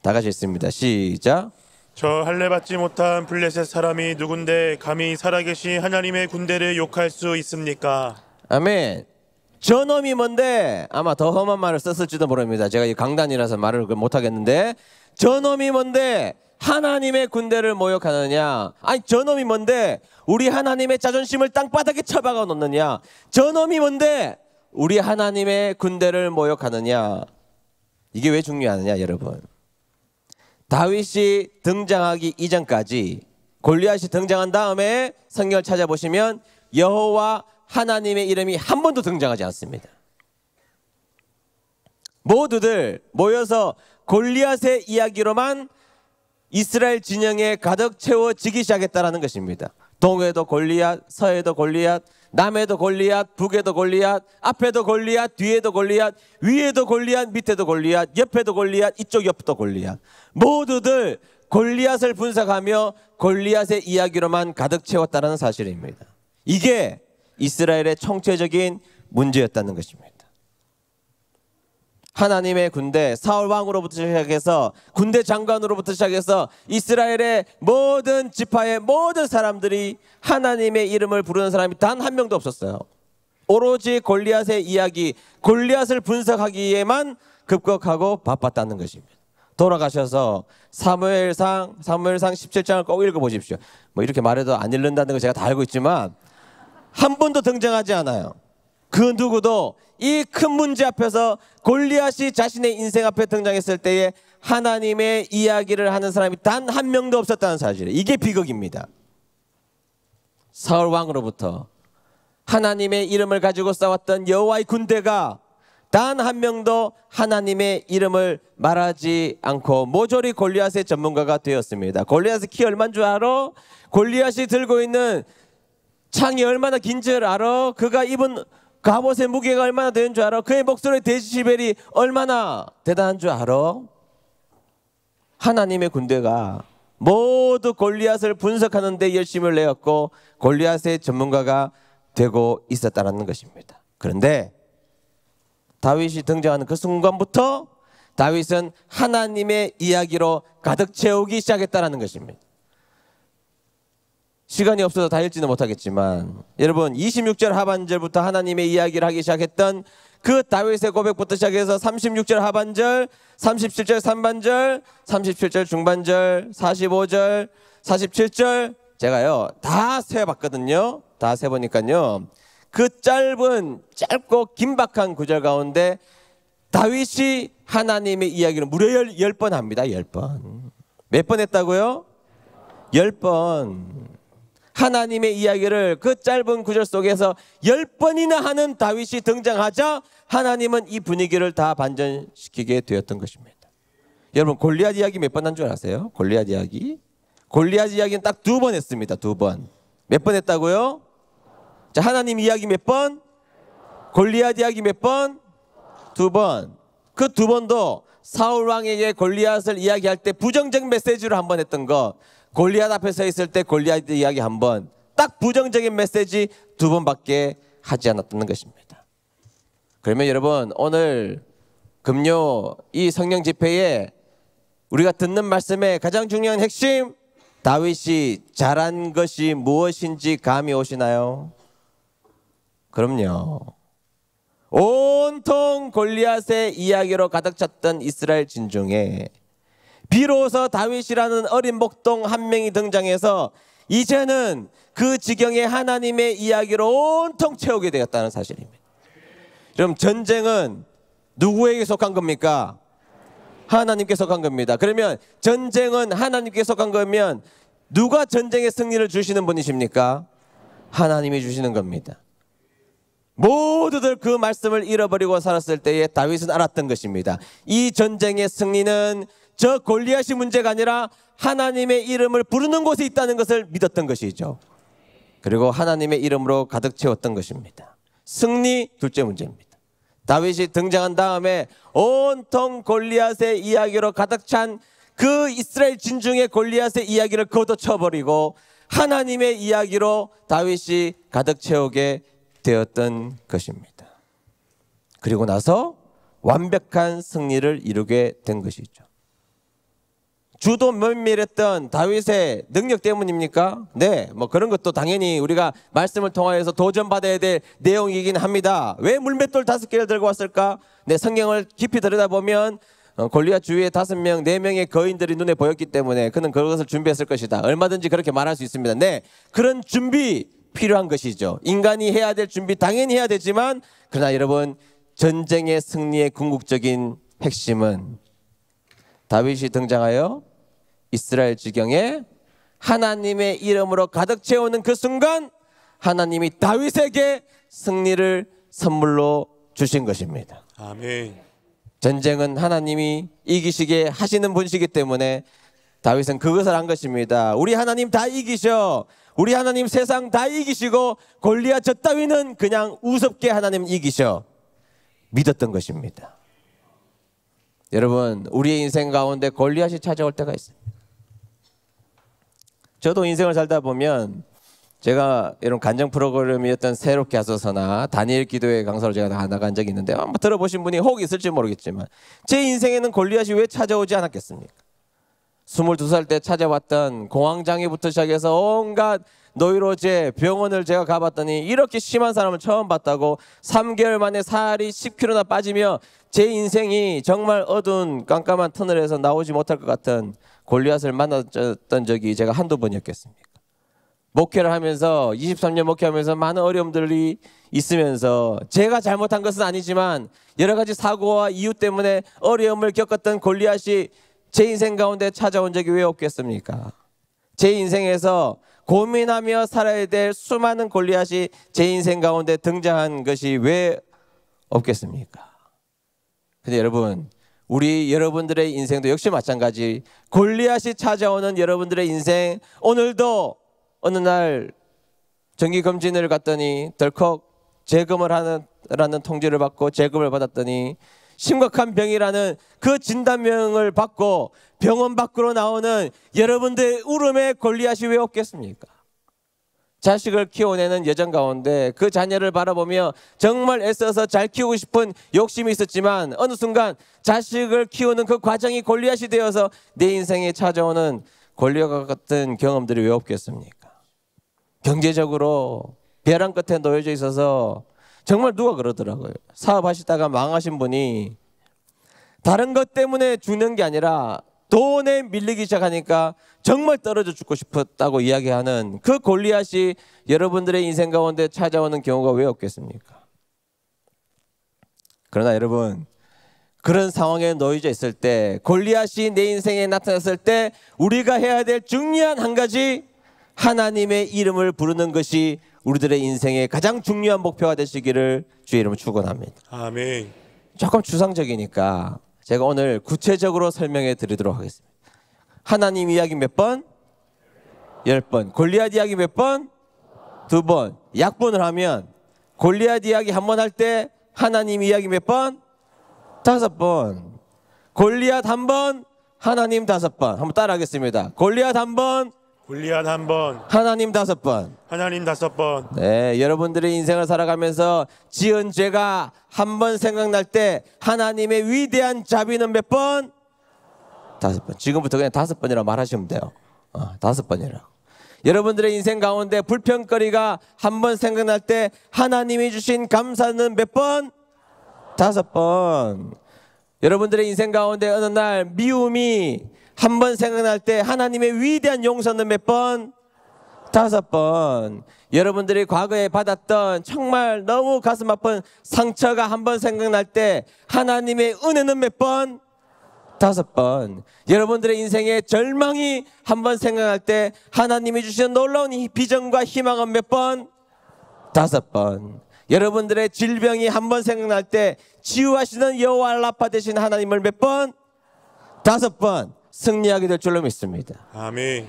다 같이 읽습니다. 시작. 저 할례 받지 못한 블레셋 사람이 누군데 감히 살아계신 하나님의 군대를 욕할 수 있습니까? 아멘. 저놈이 뭔데? 아마 더 험한 말을 썼을지도 모릅니다. 제가 이 강단이라서 말을 못하겠는데, 저놈이 뭔데 하나님의 군대를 모욕하느냐? 아니, 저놈이 뭔데 우리 하나님의 자존심을 땅바닥에 쳐박아 놓느냐? 저놈이 뭔데 우리 하나님의 군대를 모욕하느냐? 이게 왜 중요하느냐 여러분? 다윗이 등장하기 이전까지, 골리앗이 등장한 다음에 성경을 찾아보시면 여호와 하나님의 이름이 한 번도 등장하지 않습니다. 모두들 모여서 골리앗의 이야기로만 이스라엘 진영에 가득 채워지기 시작했다는 것입니다. 동에도 골리앗, 서에도 골리앗, 남에도 골리앗, 북에도 골리앗, 앞에도 골리앗, 뒤에도 골리앗, 위에도 골리앗, 밑에도 골리앗, 옆에도 골리앗, 이쪽 옆도 골리앗. 모두들 골리앗을 분석하며 골리앗의 이야기로만 가득 채웠다는 사실입니다. 이게 이스라엘의 총체적인 문제였다는 것입니다. 하나님의 군대, 사울 왕으로부터 시작해서 군대 장관으로부터 시작해서 이스라엘의 모든 지파의 모든 사람들이 하나님의 이름을 부르는 사람이 단 한 명도 없었어요. 오로지 골리앗의 이야기, 골리앗을 분석하기에만 급격하고 바빴다는 것입니다. 돌아가셔서 사무엘상 17장을 꼭 읽어보십시오. 뭐 이렇게 말해도 안 읽는다는 거 제가 다 알고 있지만 한 번도 등장하지 않아요. 그 누구도 이 큰 문제 앞에서 골리앗이 자신의 인생 앞에 등장했을 때에 하나님의 이야기를 하는 사람이 단 한 명도 없었다는 사실이에요. 이게 비극입니다. 사울 왕으로부터 하나님의 이름을 가지고 싸웠던 여호와의 군대가 단 한 명도 하나님의 이름을 말하지 않고 모조리 골리앗의 전문가가 되었습니다. 골리앗의 키 얼마인 줄 알아? 골리앗이 들고 있는 창이 얼마나 긴 줄 알아? 그가 입은 갑옷의 무게가 얼마나 되는 줄 알아? 그의 목소리의 데시벨이 얼마나 대단한 줄 알아? 하나님의 군대가 모두 골리앗을 분석하는 데 열심을 내었고 골리앗의 전문가가 되고 있었다는 것입니다. 그런데 다윗이 등장하는 그 순간부터 다윗은 하나님의 이야기로 가득 채우기 시작했다는 것입니다. 시간이 없어서 다 읽지는 못하겠지만 여러분 26절 하반절부터 하나님의 이야기를 하기 시작했던 그 다윗의 고백부터 시작해서 36절 하반절, 37절 상반절, 37절 중반절, 45절, 47절 제가요 다 세어봤거든요. 다 세보니까요 그 짧고 긴박한 구절 가운데 다윗이 하나님의 이야기를 무려 10번 합니다. 10번. 몇 번 했다고요? 10번. 하나님의 이야기를 그 짧은 구절 속에서 10번이나 하는 다윗이 등장하자 하나님은 이 분위기를 다 반전시키게 되었던 것입니다. 여러분 골리앗 이야기 몇 번 한 줄 아세요? 골리앗 이야기? 골리앗 이야기는 딱 2번 했습니다. 2번. 몇 번 했다고요? 자, 하나님 이야기 몇 번? 골리앗 이야기 몇 번? 2번. 그 2번도 사울 왕에게 골리앗을 이야기할 때 부정적 메시지로 한번 했던 거, 골리앗 앞에 서 있을 때 골리앗 이야기 한 번, 딱 부정적인 메시지 2번밖에 하지 않았다는 것입니다. 그러면 여러분, 오늘 금요 이 성령 집회에 우리가 듣는 말씀의 가장 중요한 핵심, 다윗이 잘한 것이 무엇인지 감이 오시나요? 그럼요. 온통 골리앗의 이야기로 가득 찼던 이스라엘 진중에 비로소 다윗이라는 어린 목동 한 명이 등장해서 이제는 그 지경에 하나님의 이야기로 온통 채우게 되었다는 사실입니다. 그럼 전쟁은 누구에게 속한 겁니까? 하나님께 속한 겁니다. 그러면 전쟁은 하나님께 속한 거면 누가 전쟁의 승리를 주시는 분이십니까? 하나님이 주시는 겁니다. 모두들 그 말씀을 잃어버리고 살았을 때에 다윗은 알았던 것입니다. 이 전쟁의 승리는 저 골리앗이 문제가 아니라 하나님의 이름을 부르는 곳에 있다는 것을 믿었던 것이죠. 그리고 하나님의 이름으로 가득 채웠던 것입니다. 승리 둘째 문제입니다. 다윗이 등장한 다음에 온통 골리앗의 이야기로 가득 찬 그 이스라엘 진중의 골리앗의 이야기를 걷어쳐버리고 하나님의 이야기로 다윗이 가득 채우게 되었던 것입니다. 그리고 나서 완벽한 승리를 이루게 된 것이죠. 주도 면밀했던 다윗의 능력 때문입니까? 네, 뭐 그런 것도 당연히 우리가 말씀을 통하여서 도전받아야 될 내용이긴 합니다. 왜 물맷돌 5개를 들고 왔을까? 네, 성경을 깊이 들여다보면 골리앗 주위에 5명, 4명의 거인들이 눈에 보였기 때문에 그는 그것을 준비했을 것이다. 얼마든지 그렇게 말할 수 있습니다. 네, 그런 준비 필요한 것이죠. 인간이 해야 될 준비 당연히 해야 되지만, 그러나 여러분, 전쟁의 승리의 궁극적인 핵심은 다윗이 등장하여 이스라엘 지경에 하나님의 이름으로 가득 채우는 그 순간 하나님이 다윗에게 승리를 선물로 주신 것입니다. 아멘. 전쟁은 하나님이 이기시게 하시는 분이시기 때문에 다윗은 그것을 한 것입니다. 우리 하나님 다 이기셔. 우리 하나님 세상 다 이기시고 골리앗 저 따위는 그냥 우습게 하나님 이기셔. 믿었던 것입니다. 여러분, 우리의 인생 가운데 골리앗이 찾아올 때가 있습니다. 저도 인생을 살다 보면 제가 이런 간증 프로그램이었던 새롭게 하소서나 다니엘 기도회 강사로 제가 나간 적이 있는데 아마 들어보신 분이 혹 있을지 모르겠지만 제 인생에는 골리앗이 왜 찾아오지 않았겠습니까? 22살 때 찾아왔던 공황장애부터 시작해서 온갖 노이로제 병원을 제가 가봤더니 이렇게 심한 사람을 처음 봤다고 3개월 만에 살이 10kg나 빠지며 제 인생이 정말 어두운 깜깜한 터널에서 나오지 못할 것 같은 골리앗을 만났던 적이 제가 한두 번이었겠습니까? 목회를 하면서 23년 목회하면서 많은 어려움들이 있으면서 제가 잘못한 것은 아니지만 여러 가지 사고와 이유 때문에 어려움을 겪었던 골리앗이 제 인생 가운데 찾아온 적이 왜 없겠습니까? 제 인생에서 고민하며 살아야 될 수많은 골리앗이 제 인생 가운데 등장한 것이 왜 없겠습니까? 근데 여러분, 우리 여러분들의 인생도 역시 마찬가지. 골리앗이 찾아오는 여러분들의 인생, 오늘도 어느 날 정기검진을 갔더니 덜컥 재검을 하라는 통지를 받고 재검을 받았더니 심각한 병이라는 그 진단명을 받고 병원 밖으로 나오는 여러분들의 울음에 골리앗이 왜 없겠습니까? 자식을 키워내는 여정 가운데 그 자녀를 바라보며 정말 애써서 잘 키우고 싶은 욕심이 있었지만 어느 순간 자식을 키우는 그 과정이 골리앗이 되어서 내 인생에 찾아오는 골리앗 같은 경험들이 왜 없겠습니까? 경제적으로 벼랑 끝에 놓여져 있어서 정말 누가 그러더라고요. 사업하시다가 망하신 분이 다른 것 때문에 죽는 게 아니라 돈에 밀리기 시작하니까 정말 떨어져 죽고 싶었다고 이야기하는 그 골리앗이 여러분들의 인생 가운데 찾아오는 경우가 왜 없겠습니까? 그러나 여러분, 그런 상황에 놓여져 있을 때, 골리앗이 내 인생에 나타났을 때 우리가 해야 될 중요한 한 가지, 하나님의 이름을 부르는 것이 우리들의 인생의 가장 중요한 목표가 되시기를 주의 이름으로 축원합니다. 아멘. 조금 추상적이니까 제가 오늘 구체적으로 설명해 드리도록 하겠습니다. 하나님 이야기 몇 번? 10번. 골리앗 이야기 몇 번? 2번. 약분을 하면 골리앗 이야기 한 번 할 때 하나님 이야기 몇 번? 5번. 골리앗 한 번, 하나님 5번. 한번 따라하겠습니다. 골리앗 한 번, 골리앗 한 번, 하나님 5번. 하나님 5번. 네, 여러분들의 인생을 살아가면서 지은 죄가 한 번 생각날 때 하나님의 위대한 자비는 몇 번? 5번. 지금부터 그냥 5번이라고 말하시면 돼요. 5번이라고. 여러분들의 인생 가운데 불평거리가 한 번 생각날 때 하나님이 주신 감사는 몇 번? 5번. 여러분들의 인생 가운데 어느 날 미움이 한 번 생각날 때 하나님의 위대한 용서는 몇 번? 5번. 여러분들이 과거에 받았던 정말 너무 가슴 아픈 상처가 한 번 생각날 때 하나님의 은혜는 몇 번? 5번. 여러분들의 인생에 절망이 한 번 생각날 때 하나님이 주신 놀라운 비전과 희망은 몇 번? 5번. 여러분들의 질병이 한 번 생각날 때 치유하시는 여호와 라파 되신 하나님을 몇 번? 5번 승리하게 될 줄로 믿습니다. 아멘.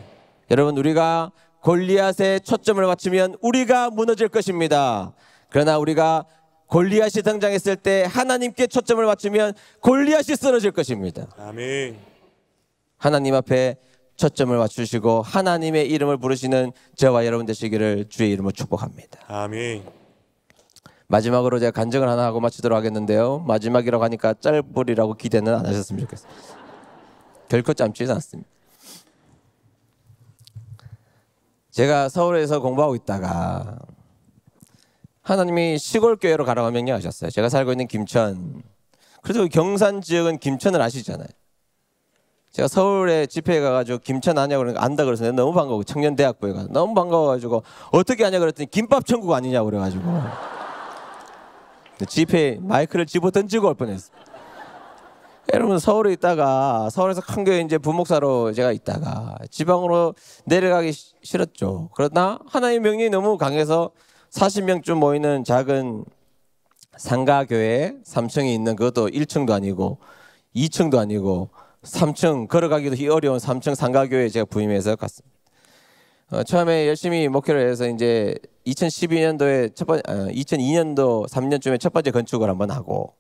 여러분, 우리가 골리앗의 초점을 맞추면 우리가 무너질 것입니다. 그러나 우리가 골리앗이 등장했을 때 하나님께 초점을 맞추면 골리앗이 쓰러질 것입니다. 아멘. 하나님 앞에 초점을 맞추시고 하나님의 이름을 부르시는 저와 여러분 되시기를 주의 이름으로 축복합니다. 아멘. 마지막으로 제가 간증을 하나 하고 마치도록 하겠는데요. 마지막이라고 하니까 짧으리라고 기대는 안 하셨으면 좋겠어요. 결코 짧지는 않습니다. 제가 서울에서 공부하고 있다가 하나님이 시골 교회로 가라고 명령하셨어요. 제가 살고 있는 김천. 그래도 경산 지역은 김천을 아시잖아요. 제가 서울에 집회에 가가지고 김천 아냐고 그러니까 안다 그래서 내가 너무 반가워. 청년대학부에 가서 너무 반가워가지고 어떻게 아냐 그랬더니 김밥 천국 아니냐고 그래가지고 집회에 마이크를 집어 던지고 올 뻔했어요. 여러분, 서울에 있다가 서울에서 큰 교회 이제 부목사로 제가 있다가 지방으로 내려가기 싫었죠. 그러나 하나님의 명령이 너무 강해서 40명쯤 모이는 작은 상가교회 3층에 있는, 그것도 1층도 아니고 2층도 아니고 3층, 걸어가기도 어려운 3층 상가교회에 제가 부임해서 갔습니다. 처음에 열심히 목회를 해서 이제 2012년도에 2002년도 3년쯤에 첫 번째 건축을 한번 하고,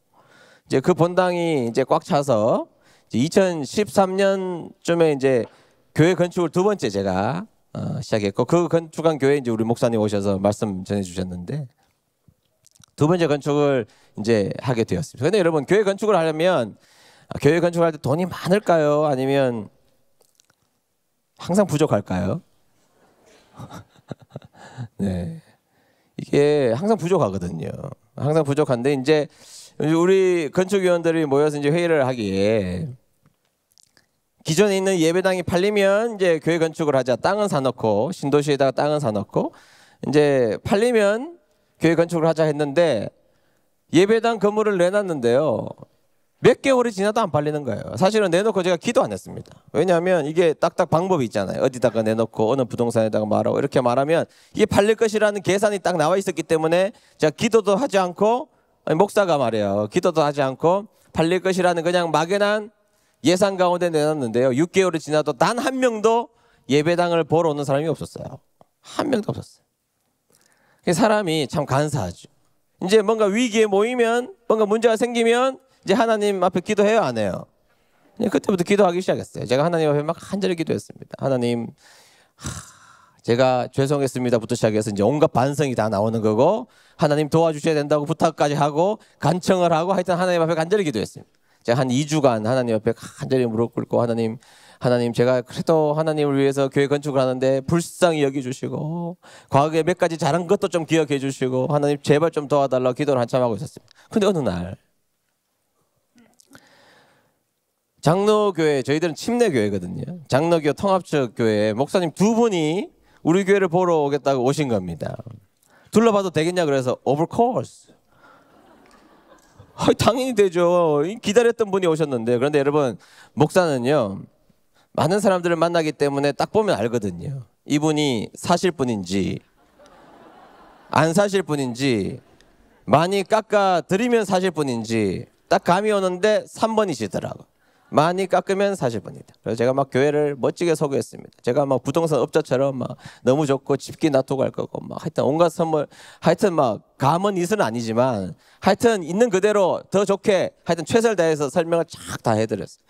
이제 그 본당이 이제 꽉 차서 2013년쯤에 이제 교회 건축을 두 번째 제가 시작했고, 그 건축한 교회에 이제 우리 목사님 오셔서 말씀 전해 주셨는데 두 번째 건축을 이제 하게 되었습니다. 그런데 여러분, 교회 건축을 하려면 교회 건축을 할 때 돈이 많을까요? 아니면 항상 부족할까요? 네, 이게 항상 부족하거든요. 항상 부족한데 이제 우리 건축위원들이 모여서 이제 회의를 하기에 기존에 있는 예배당이 팔리면 이제 교회 건축을 하자. 땅은 사놓고 신도시에다가 땅은 사놓고 이제 팔리면 교회 건축을 하자 했는데 예배당 건물을 내놨는데요. 몇 개월이 지나도 안 팔리는 거예요. 사실은 내놓고 제가 기도 안 했습니다. 왜냐하면 이게 딱딱 방법이 있잖아요. 어디다가 내놓고 어느 부동산에다가 말하고 이렇게 말하면 이게 팔릴 것이라는 계산이 딱 나와 있었기 때문에 제가 기도도 하지 않고, 목사가 말이에요, 기도도 하지 않고 팔릴 것이라는 그냥 막연한 예상 가운데 내놨는데요. 6개월이 지나도 단 한 명도 예배당을 보러 오는 사람이 없었어요. 한 명도 없었어요. 사람이 참 간사하죠. 이제 뭔가 위기에 모이면, 뭔가 문제가 생기면 이제 하나님 앞에 기도해요, 안 해요? 그때부터 기도하기 시작했어요. 제가 하나님 앞에 막 간절히 기도했습니다. 하나님, 제가 죄송했습니다부터 시작해서 이제 온갖 반성이 다 나오는 거고, 하나님 도와주셔야 된다고 부탁까지 하고 간청을 하고, 하여튼 하나님 앞에 간절히 기도했습니다. 제가 한 2주간 하나님 앞에 간절히 무릎 꿇고, 하나님 제가 그래도 하나님을 위해서 교회 건축을 하는데 불쌍히 여겨주시고 과거에 몇 가지 잘한 것도 좀 기억해 주시고 하나님 제발 좀 도와달라고 기도를 한참 하고 있었습니다. 근데 어느 날 장로교회, 저희들은 침례교회거든요. 장로교 통합적 교회 목사님 두 분이 우리 교회를 보러 오겠다고 오신 겁니다. 둘러봐도 되겠냐 그래서 of course. 당연히 되죠. 기다렸던 분이 오셨는데. 그런데 여러분, 목사는요 많은 사람들을 만나기 때문에 딱 보면 알거든요. 이분이 사실 분인지 안 사실 분인지, 많이 깎아 드리면 사실 분인지 딱 감이 오는데 3번이시더라고. 많이 깎으면 사실 겁니다. 그래서 제가 막 교회를 멋지게 소개했습니다. 제가 막 부동산 업자처럼 막 너무 좋고 집기 놔두고 할 거고 막 하여튼 온갖 선물 하여튼 막 감은 이슬은 아니지만 하여튼 있는 그대로 더 좋게 하여튼 최선을 다해서 설명을 쫙 다 해드렸어요.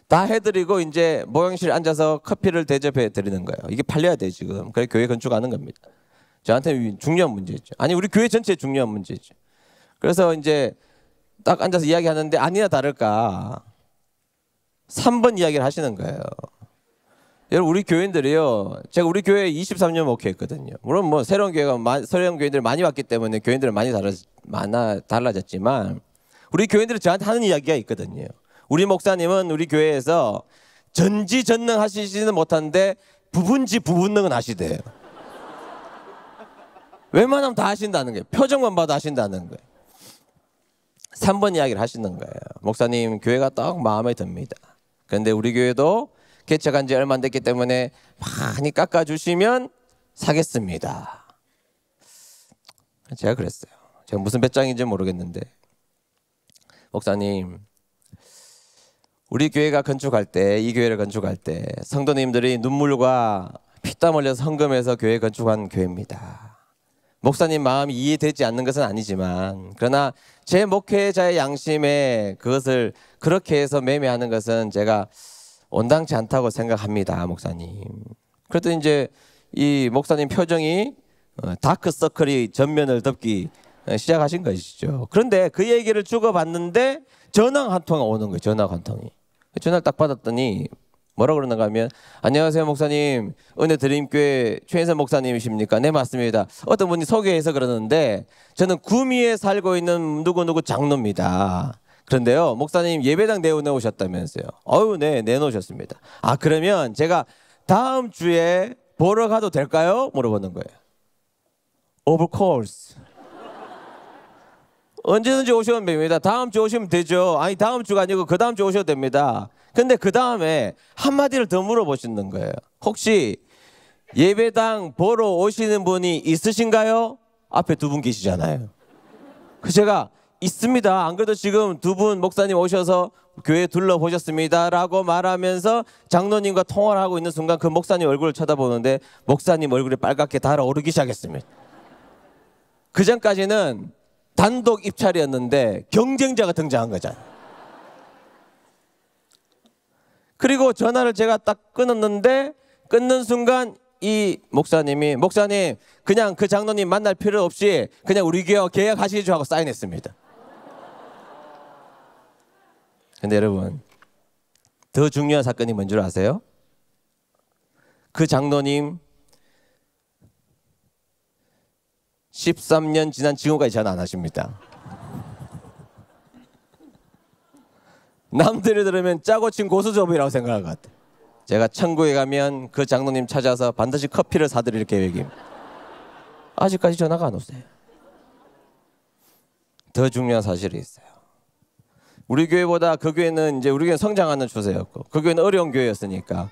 다 해드리고 이제 모형실 앉아서 커피를 대접해 드리는 거예요. 이게 팔려야 돼 지금. 그래 교회 건축하는 겁니다. 저한테 중요한 문제죠. 아니 우리 교회 전체에 중요한 문제죠. 그래서 이제 딱 앉아서 이야기하는데 아니나 다를까 3번 이야기를 하시는 거예요. 여러분 우리 교인들이요. 제가 우리 교회에 23년 목회했거든요. 물론 뭐 새로운 교인들이 많이 왔기 때문에 교인들은 많이 달라졌지만 우리 교인들은 저한테 하는 이야기가 있거든요. 우리 목사님은 우리 교회에서 전지전능 하시지는 못한데 부분능은 하시대요. 웬만하면 다 하신다는 거예요. 표정만 봐도 하신다는 거예요. 3번 이야기를 하시는 거예요. 목사님 교회가 딱 마음에 듭니다. 그런데 우리 교회도 개척한 지 얼마 안 됐기 때문에 많이 깎아주시면 사겠습니다. 제가 그랬어요. 제가 무슨 배짱인지 모르겠는데 목사님 우리 교회가 건축할 때 이 교회를 건축할 때 성도님들이 눈물과 피땀 흘려서 헌금해서 교회 건축한 교회입니다. 목사님 마음이 이해되지 않는 것은 아니지만 그러나 제 목회자의 양심에 그것을 그렇게 해서 매매하는 것은 제가 온당치 않다고 생각합니다. 목사님. 그랬더니 이제 이 목사님 표정이 다크서클이 전면을 덮기 시작하신 것이죠. 그런데 그 얘기를 주고받는데 전화 한 통이 오는 거예요. 전화 한 통이. 전화를 딱 받았더니 뭐라 그러는가 하면 안녕하세요 목사님 은혜드림교회 최인선 목사님이십니까? 네 맞습니다. 어떤 분이 소개해서 그러는데 저는 구미에 살고 있는 누구누구 장로입니다. 그런데요 목사님 예배당 내놓으셨다면서요. 네 내놓으셨습니다. 아 그러면 제가 다음 주에 보러 가도 될까요? 물어보는 거예요. Of course. 언제든지 오시면 됩니다. 다음 주 오시면 되죠. 아니 다음 주가 아니고 그 다음 주 오셔도 됩니다. 근데 그 다음에 한마디를 더 물어보시는 거예요. 혹시 예배당 보러 오시는 분이 있으신가요? 앞에 두 분 계시잖아요. 그 제가 있습니다. 안 그래도 지금 두 분 목사님 오셔서 교회 둘러보셨습니다 라고 말하면서 장로님과 통화를 하고 있는 순간 그 목사님 얼굴을 쳐다보는데 목사님 얼굴이 빨갛게 달아오르기 시작했습니다. 그 전까지는 단독 입찰이었는데 경쟁자가 등장한 거잖아요. 그리고 전화를 제가 딱 끊었는데 끊는 순간 이 목사님 그냥 그 장로님 만날 필요 없이 그냥 우리 교회 계약하시죠 하고 사인했습니다. 근데 여러분 더 중요한 사건이 뭔 줄 아세요? 그 장로님 13년 지난 지금까지 전화 안 하십니다. 남들이 들으면 짜고 친 고수접이라고 생각할 것 같아요. 제가 천국에 가면 그 장로님 찾아서 반드시 커피를 사드릴 계획입니다. 아직까지 전화가 안 오세요. 더 중요한 사실이 있어요. 우리 교회보다 그 교회는 이제 우리 교회는 성장하는 추세였고 그 교회는 어려운 교회였으니까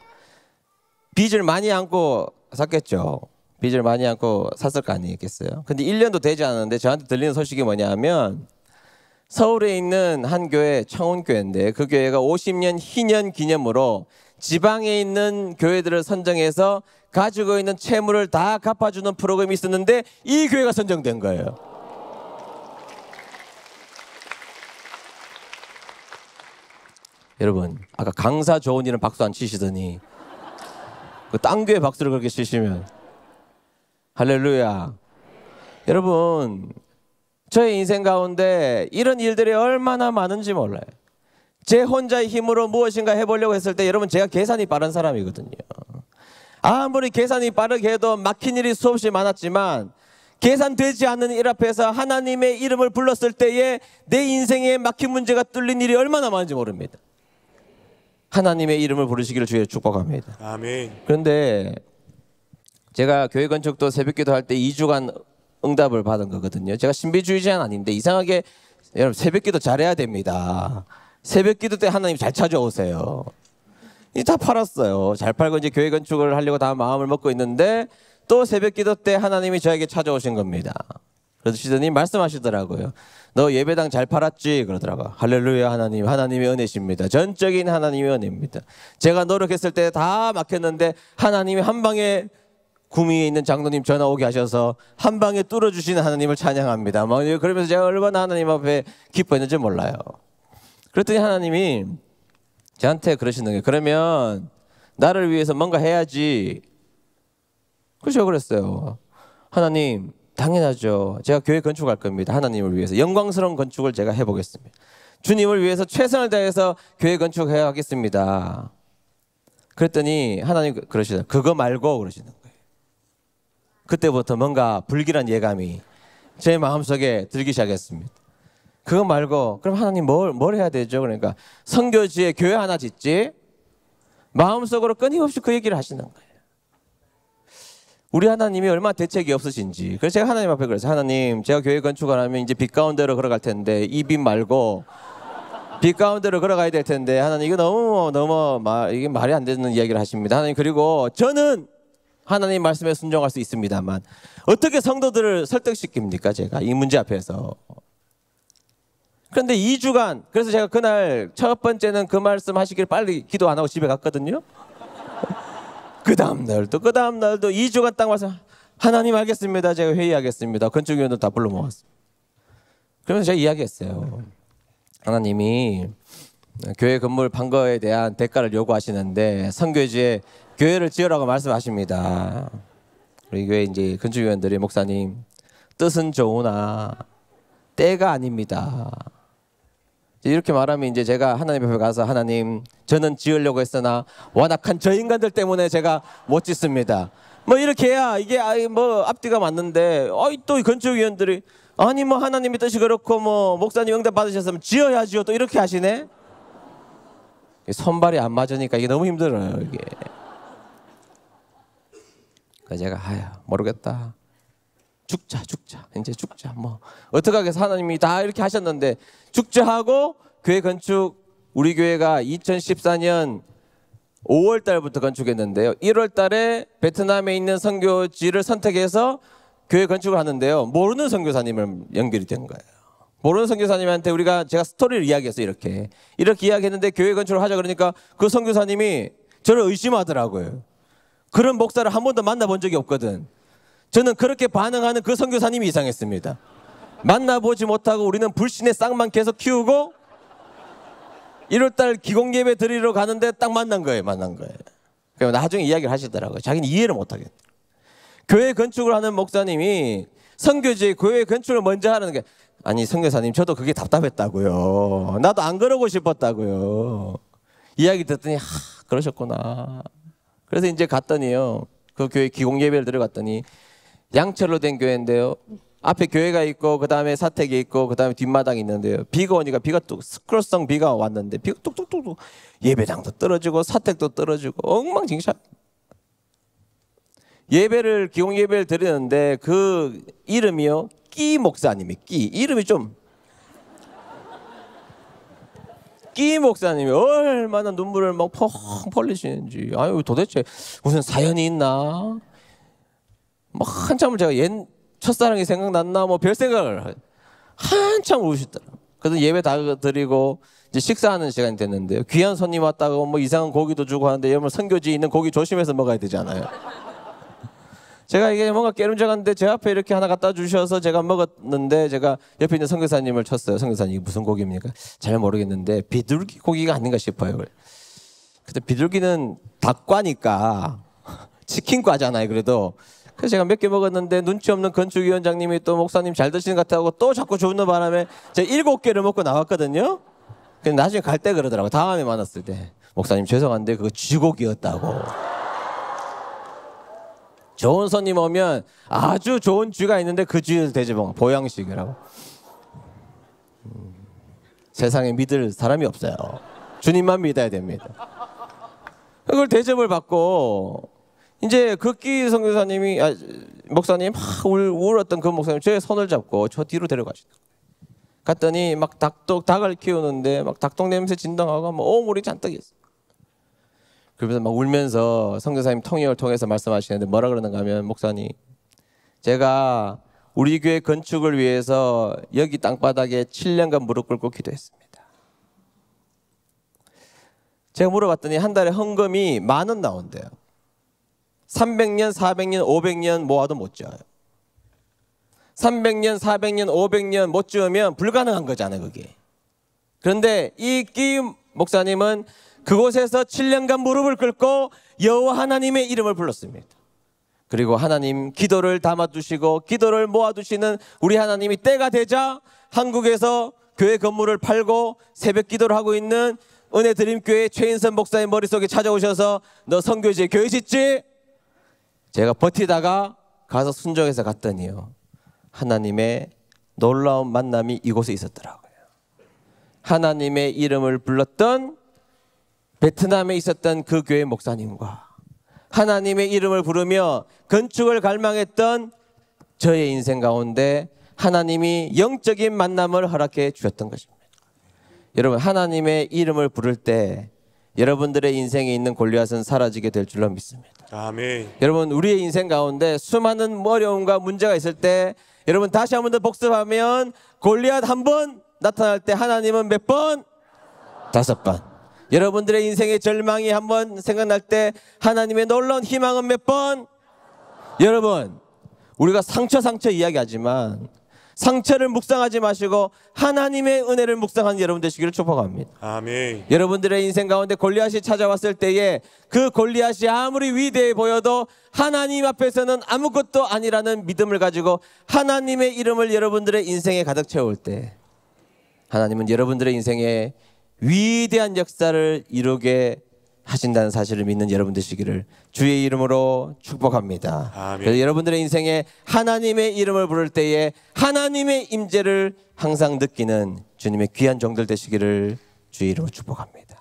빚을 많이 안고 샀겠죠. 빚을 많이 안고 샀을 거 아니겠어요. 근데 1년도 되지 않았는데 저한테 들리는 소식이 뭐냐 하면 서울에 있는 한 교회 청운교회인데 그 교회가 50년 희년 기념으로 지방에 있는 교회들을 선정해서 가지고 있는 채무를 다 갚아주는 프로그램이 있었는데 이 교회가 선정된 거예요. 여러분 아까 강사 좋은 일은 박수 안 치시더니 그 딴 교회 박수를 그렇게 치시면 할렐루야. 여러분 저의 인생 가운데 이런 일들이 얼마나 많은지 몰라요. 제 혼자의 힘으로 무엇인가 해보려고 했을 때 여러분 제가 계산이 빠른 사람이거든요. 아무리 계산이 빠르게 해도 막힌 일이 수없이 많았지만 계산되지 않는 일 앞에서 하나님의 이름을 불렀을 때에 내 인생에 막힌 문제가 뚫린 일이 얼마나 많은지 모릅니다. 하나님의 이름을 부르시기를 주의 축복합니다. 아멘. 그런데 제가 교회 건축도 새벽기도 할 때 2주간 응답을 받은 거거든요. 제가 신비주의자는 아닌데 이상하게 여러분 새벽기도 잘해야 됩니다. 새벽기도 때 하나님 잘 찾아오세요. 다 팔았어요. 잘 팔고 이제 교회 건축을 하려고 다 마음을 먹고 있는데 또 새벽기도 때 하나님이 저에게 찾아오신 겁니다. 그러시더니 말씀하시더라고요. 너 예배당 잘 팔았지? 그러더라고요. 할렐루야 하나님, 하나님의 은혜십니다. 전적인 하나님의 은혜입니다. 제가 노력했을 때 다 막혔는데 하나님이 한 방에 구미에 있는 장로님 전화 오게 하셔서 한 방에 뚫어주시는 하나님을 찬양합니다. 그러면서 제가 얼마나 하나님 앞에 기뻐했는지 몰라요. 그랬더니 하나님이 저한테 그러시는 거예요. 그러면 나를 위해서 뭔가 해야지. 그렇죠, 그랬어요. 하나님, 당연하죠. 제가 교회 건축할 겁니다. 하나님을 위해서 영광스러운 건축을 제가 해보겠습니다. 주님을 위해서 최선을 다해서 교회 건축해야 하겠습니다. 그랬더니 하나님 그러시더라고요. 그거 말고 그러시는 거예요. 그때부터 뭔가 불길한 예감이 제 마음속에 들기 시작했습니다. 그거 말고 그럼 하나님 뭘 해야 되죠? 그러니까 선교지에 교회 하나 짓지. 마음속으로 끊임없이 그 얘기를 하시는 거예요. 우리 하나님이 얼마나 대책이 없으신지. 그래서 제가 하나님 앞에 그랬어요. 하나님, 제가 교회 건축을 하면 이제 빛 가운데로 걸어갈 텐데 이 빛 말고 빛 가운데로 걸어가야 될 텐데 하나님 이거 너무 이게 말이 안 되는 이야기를 하십니다. 하나님, 그리고 저는 하나님 말씀에 순종할 수 있습니다만 어떻게 성도들을 설득시킵니까? 제가 이 문제 앞에서. 그런데 2주간, 그래서 제가 그날 첫 번째는 그 말씀 하시길 빨리 기도 안 하고 집에 갔거든요. 그 다음 날도 2주간 딱 와서 하나님 알겠습니다. 제가 회의하겠습니다. 건축위원도 다 불러 모았습니다. 그러면서 제가 이야기했어요. 하나님이 교회 건물 판 거에 대한 대가를 요구하시는데 선교지에 교회를 지으라고 말씀하십니다. 우리 교회 이제 건축위원들이 목사님 뜻은 좋으나 때가 아닙니다. 이렇게 말하면 이제 제가 하나님 앞에 가서 하나님, 저는 지으려고 했으나 완악한 저 인간들 때문에 제가 못 짓습니다. 뭐 이렇게 해야 이게 뭐 앞뒤가 맞는데 또 이 건축위원들이 아니 뭐 하나님의 뜻이 그렇고 뭐 목사님 응답 받으셨으면 지어야지요. 또 이렇게 하시네. 손발이 안 맞으니까 이게 너무 힘들어요 이게. 그래서 제가 모르겠다. 죽자 이제 죽자. 뭐 어떻게 하겠어. 하나님이 다 이렇게 하셨는데 죽자 하고 교회 건축, 우리 교회가 2014년 5월 달부터 건축했는데요. 1월 달에 베트남에 있는 선교지를 선택해서 교회 건축을 하는데요. 모르는 선교사님을 연결이 된 거예요. 모르는 선교사님한테 제가 스토리를 이야기했어요. 이렇게 이야기했는데 교회 건축을 하자 그러니까 그 선교사님이 저를 의심하더라고요. 그런 목사를 한 번도 만나본 적이 없거든. 저는 그렇게 반응하는 그 선교사님이 이상했습니다. 만나보지 못하고 우리는 불신의 싹만 계속 키우고 1월달 기공예배 드리러 가는데 딱 만난 거예요. 그럼 나중에 이야기를 하시더라고요. 자기는 이해를 못하겠다. 교회 건축을 하는 목사님이 선교지에 교회 건축을 먼저 하는 게 아니 선교사님 저도 그게 답답했다고요. 나도 안 그러고 싶었다고요. 이야기 듣더니 그러셨구나. 그래서 이제 갔더니요. 그 교회 기공예배를 들어갔더니 양철로 된 교회인데요. 앞에 교회가 있고 그 다음에 사택이 있고 그 다음에 뒷마당이 있는데요. 비가 오니까 스크롤성 비가 왔는데 비가 뚝뚝뚝뚝 예배당도 떨어지고 사택도 떨어지고 엉망진창. 기공예배를 드리는데 그 이름이요. 끼 목사님이 이름이 좀 끼 목사님이 얼마나 눈물을 막 펑 흘리시는지. 도대체 무슨 사연이 있나? 막 한참을 제가 첫사랑이 생각났나 뭐 별 생각을 한참 우시더라. 그래서 예배 다 드리고 이제 식사하는 시간이 됐는데요. 귀한 손님 왔다고 뭐 이상한 고기도 주고 하는데 여러분 선교지에 있는 고기 조심해서 먹어야 되잖아요. 제가 이게 뭔가 깨름져갔는데 제 앞에 이렇게 하나 갖다 주셔서 제가 먹었는데 제가 옆에 있는 선교사님을 쳤어요. 선교사님 이게 무슨 고기입니까? 잘 모르겠는데 비둘기 고기가 아닌가 싶어요. 근데 비둘기는 닭과니까 치킨과잖아요. 그래도 그래서 제가 몇 개 먹었는데 눈치 없는 건축위원장님이 또 목사님 잘 드시는 것 같다고 또 자꾸 주는 바람에 제가 7개를 먹고 나왔거든요. 근데 나중에 갈 때 그러더라고. 다음에 만났을 때 목사님 죄송한데 그거 쥐고기였다고. 좋은 손님 오면 아주 좋은 쥐가 있는데 그 쥐를 대접하고 보양식이라고. 세상에 믿을 사람이 없어요. 주님만 믿어야 됩니다. 그걸 대접을 받고 이제 극기 선교사님이 목사님 막 울었던 그 목사님 제 손을 잡고 저 뒤로 데려가시더라고요. 갔더니 막 닭을 키우는데 막 닭똥 냄새 진동하고 막 오물이 잔뜩 있어. 그러면서 막 울면서 선교사님 통역을 통해서 말씀하시는데 뭐라 그러는가 하면 목사님 제가 우리 교회 건축을 위해서 여기 땅바닥에 7년간 무릎 꿇고 기도했습니다. 제가 물어봤더니 한 달에 헌금이 10,000원 나온대요. 300년, 400년, 500년 모아도 못 지어요. 300년, 400년, 500년 못 지으면 불가능한 거잖아요, 그게. 그런데 이 끼 목사님은 그곳에서 7년간 무릎을 꿇고 여호와 하나님의 이름을 불렀습니다. 그리고 하나님 기도를 담아두시고 기도를 모아두시는 우리 하나님이 때가 되자 한국에서 교회 건물을 팔고 새벽 기도를 하고 있는 은혜드림교회 최인선 목사님 머릿속에 찾아오셔서 너 선교지에 교회 짓지? 제가 버티다가 가서 순종해서 갔더니요, 하나님의 놀라운 만남이 이곳에 있었더라고요. 하나님의 이름을 불렀던 베트남에 있었던 그 교회 목사님과 하나님의 이름을 부르며 건축을 갈망했던 저의 인생 가운데 하나님이 영적인 만남을 허락해 주셨던 것입니다. 여러분, 하나님의 이름을 부를 때 여러분들의 인생에 있는 골리앗은 사라지게 될 줄로 믿습니다. 아멘. 여러분, 우리의 인생 가운데 수많은 어려움과 문제가 있을 때 여러분 다시 한 번 더 복습하면 골리앗 한 번 나타날 때 하나님은 몇 번? 5번. 여러분들의 인생의 절망이 한 번 생각날 때 하나님의 놀라운 희망은 몇 번? 여러분, 우리가 상처 이야기하지만 상처를 묵상하지 마시고 하나님의 은혜를 묵상하는 여러분 되시기를 축복합니다. 아멘. 여러분들의 인생 가운데 골리앗이 찾아왔을 때에 그 골리앗이 아무리 위대해 보여도 하나님 앞에서는 아무것도 아니라는 믿음을 가지고 하나님의 이름을 여러분들의 인생에 가득 채울 때 하나님은 여러분들의 인생에 위대한 역사를 이루게 하신다는 사실을 믿는 여러분 되시기를 주의 이름으로 축복합니다. 아멘. 그래서 여러분들의 인생에 하나님의 이름을 부를 때에 하나님의 임재를 항상 느끼는 주님의 귀한 종들 되시기를 주의 이름으로 축복합니다.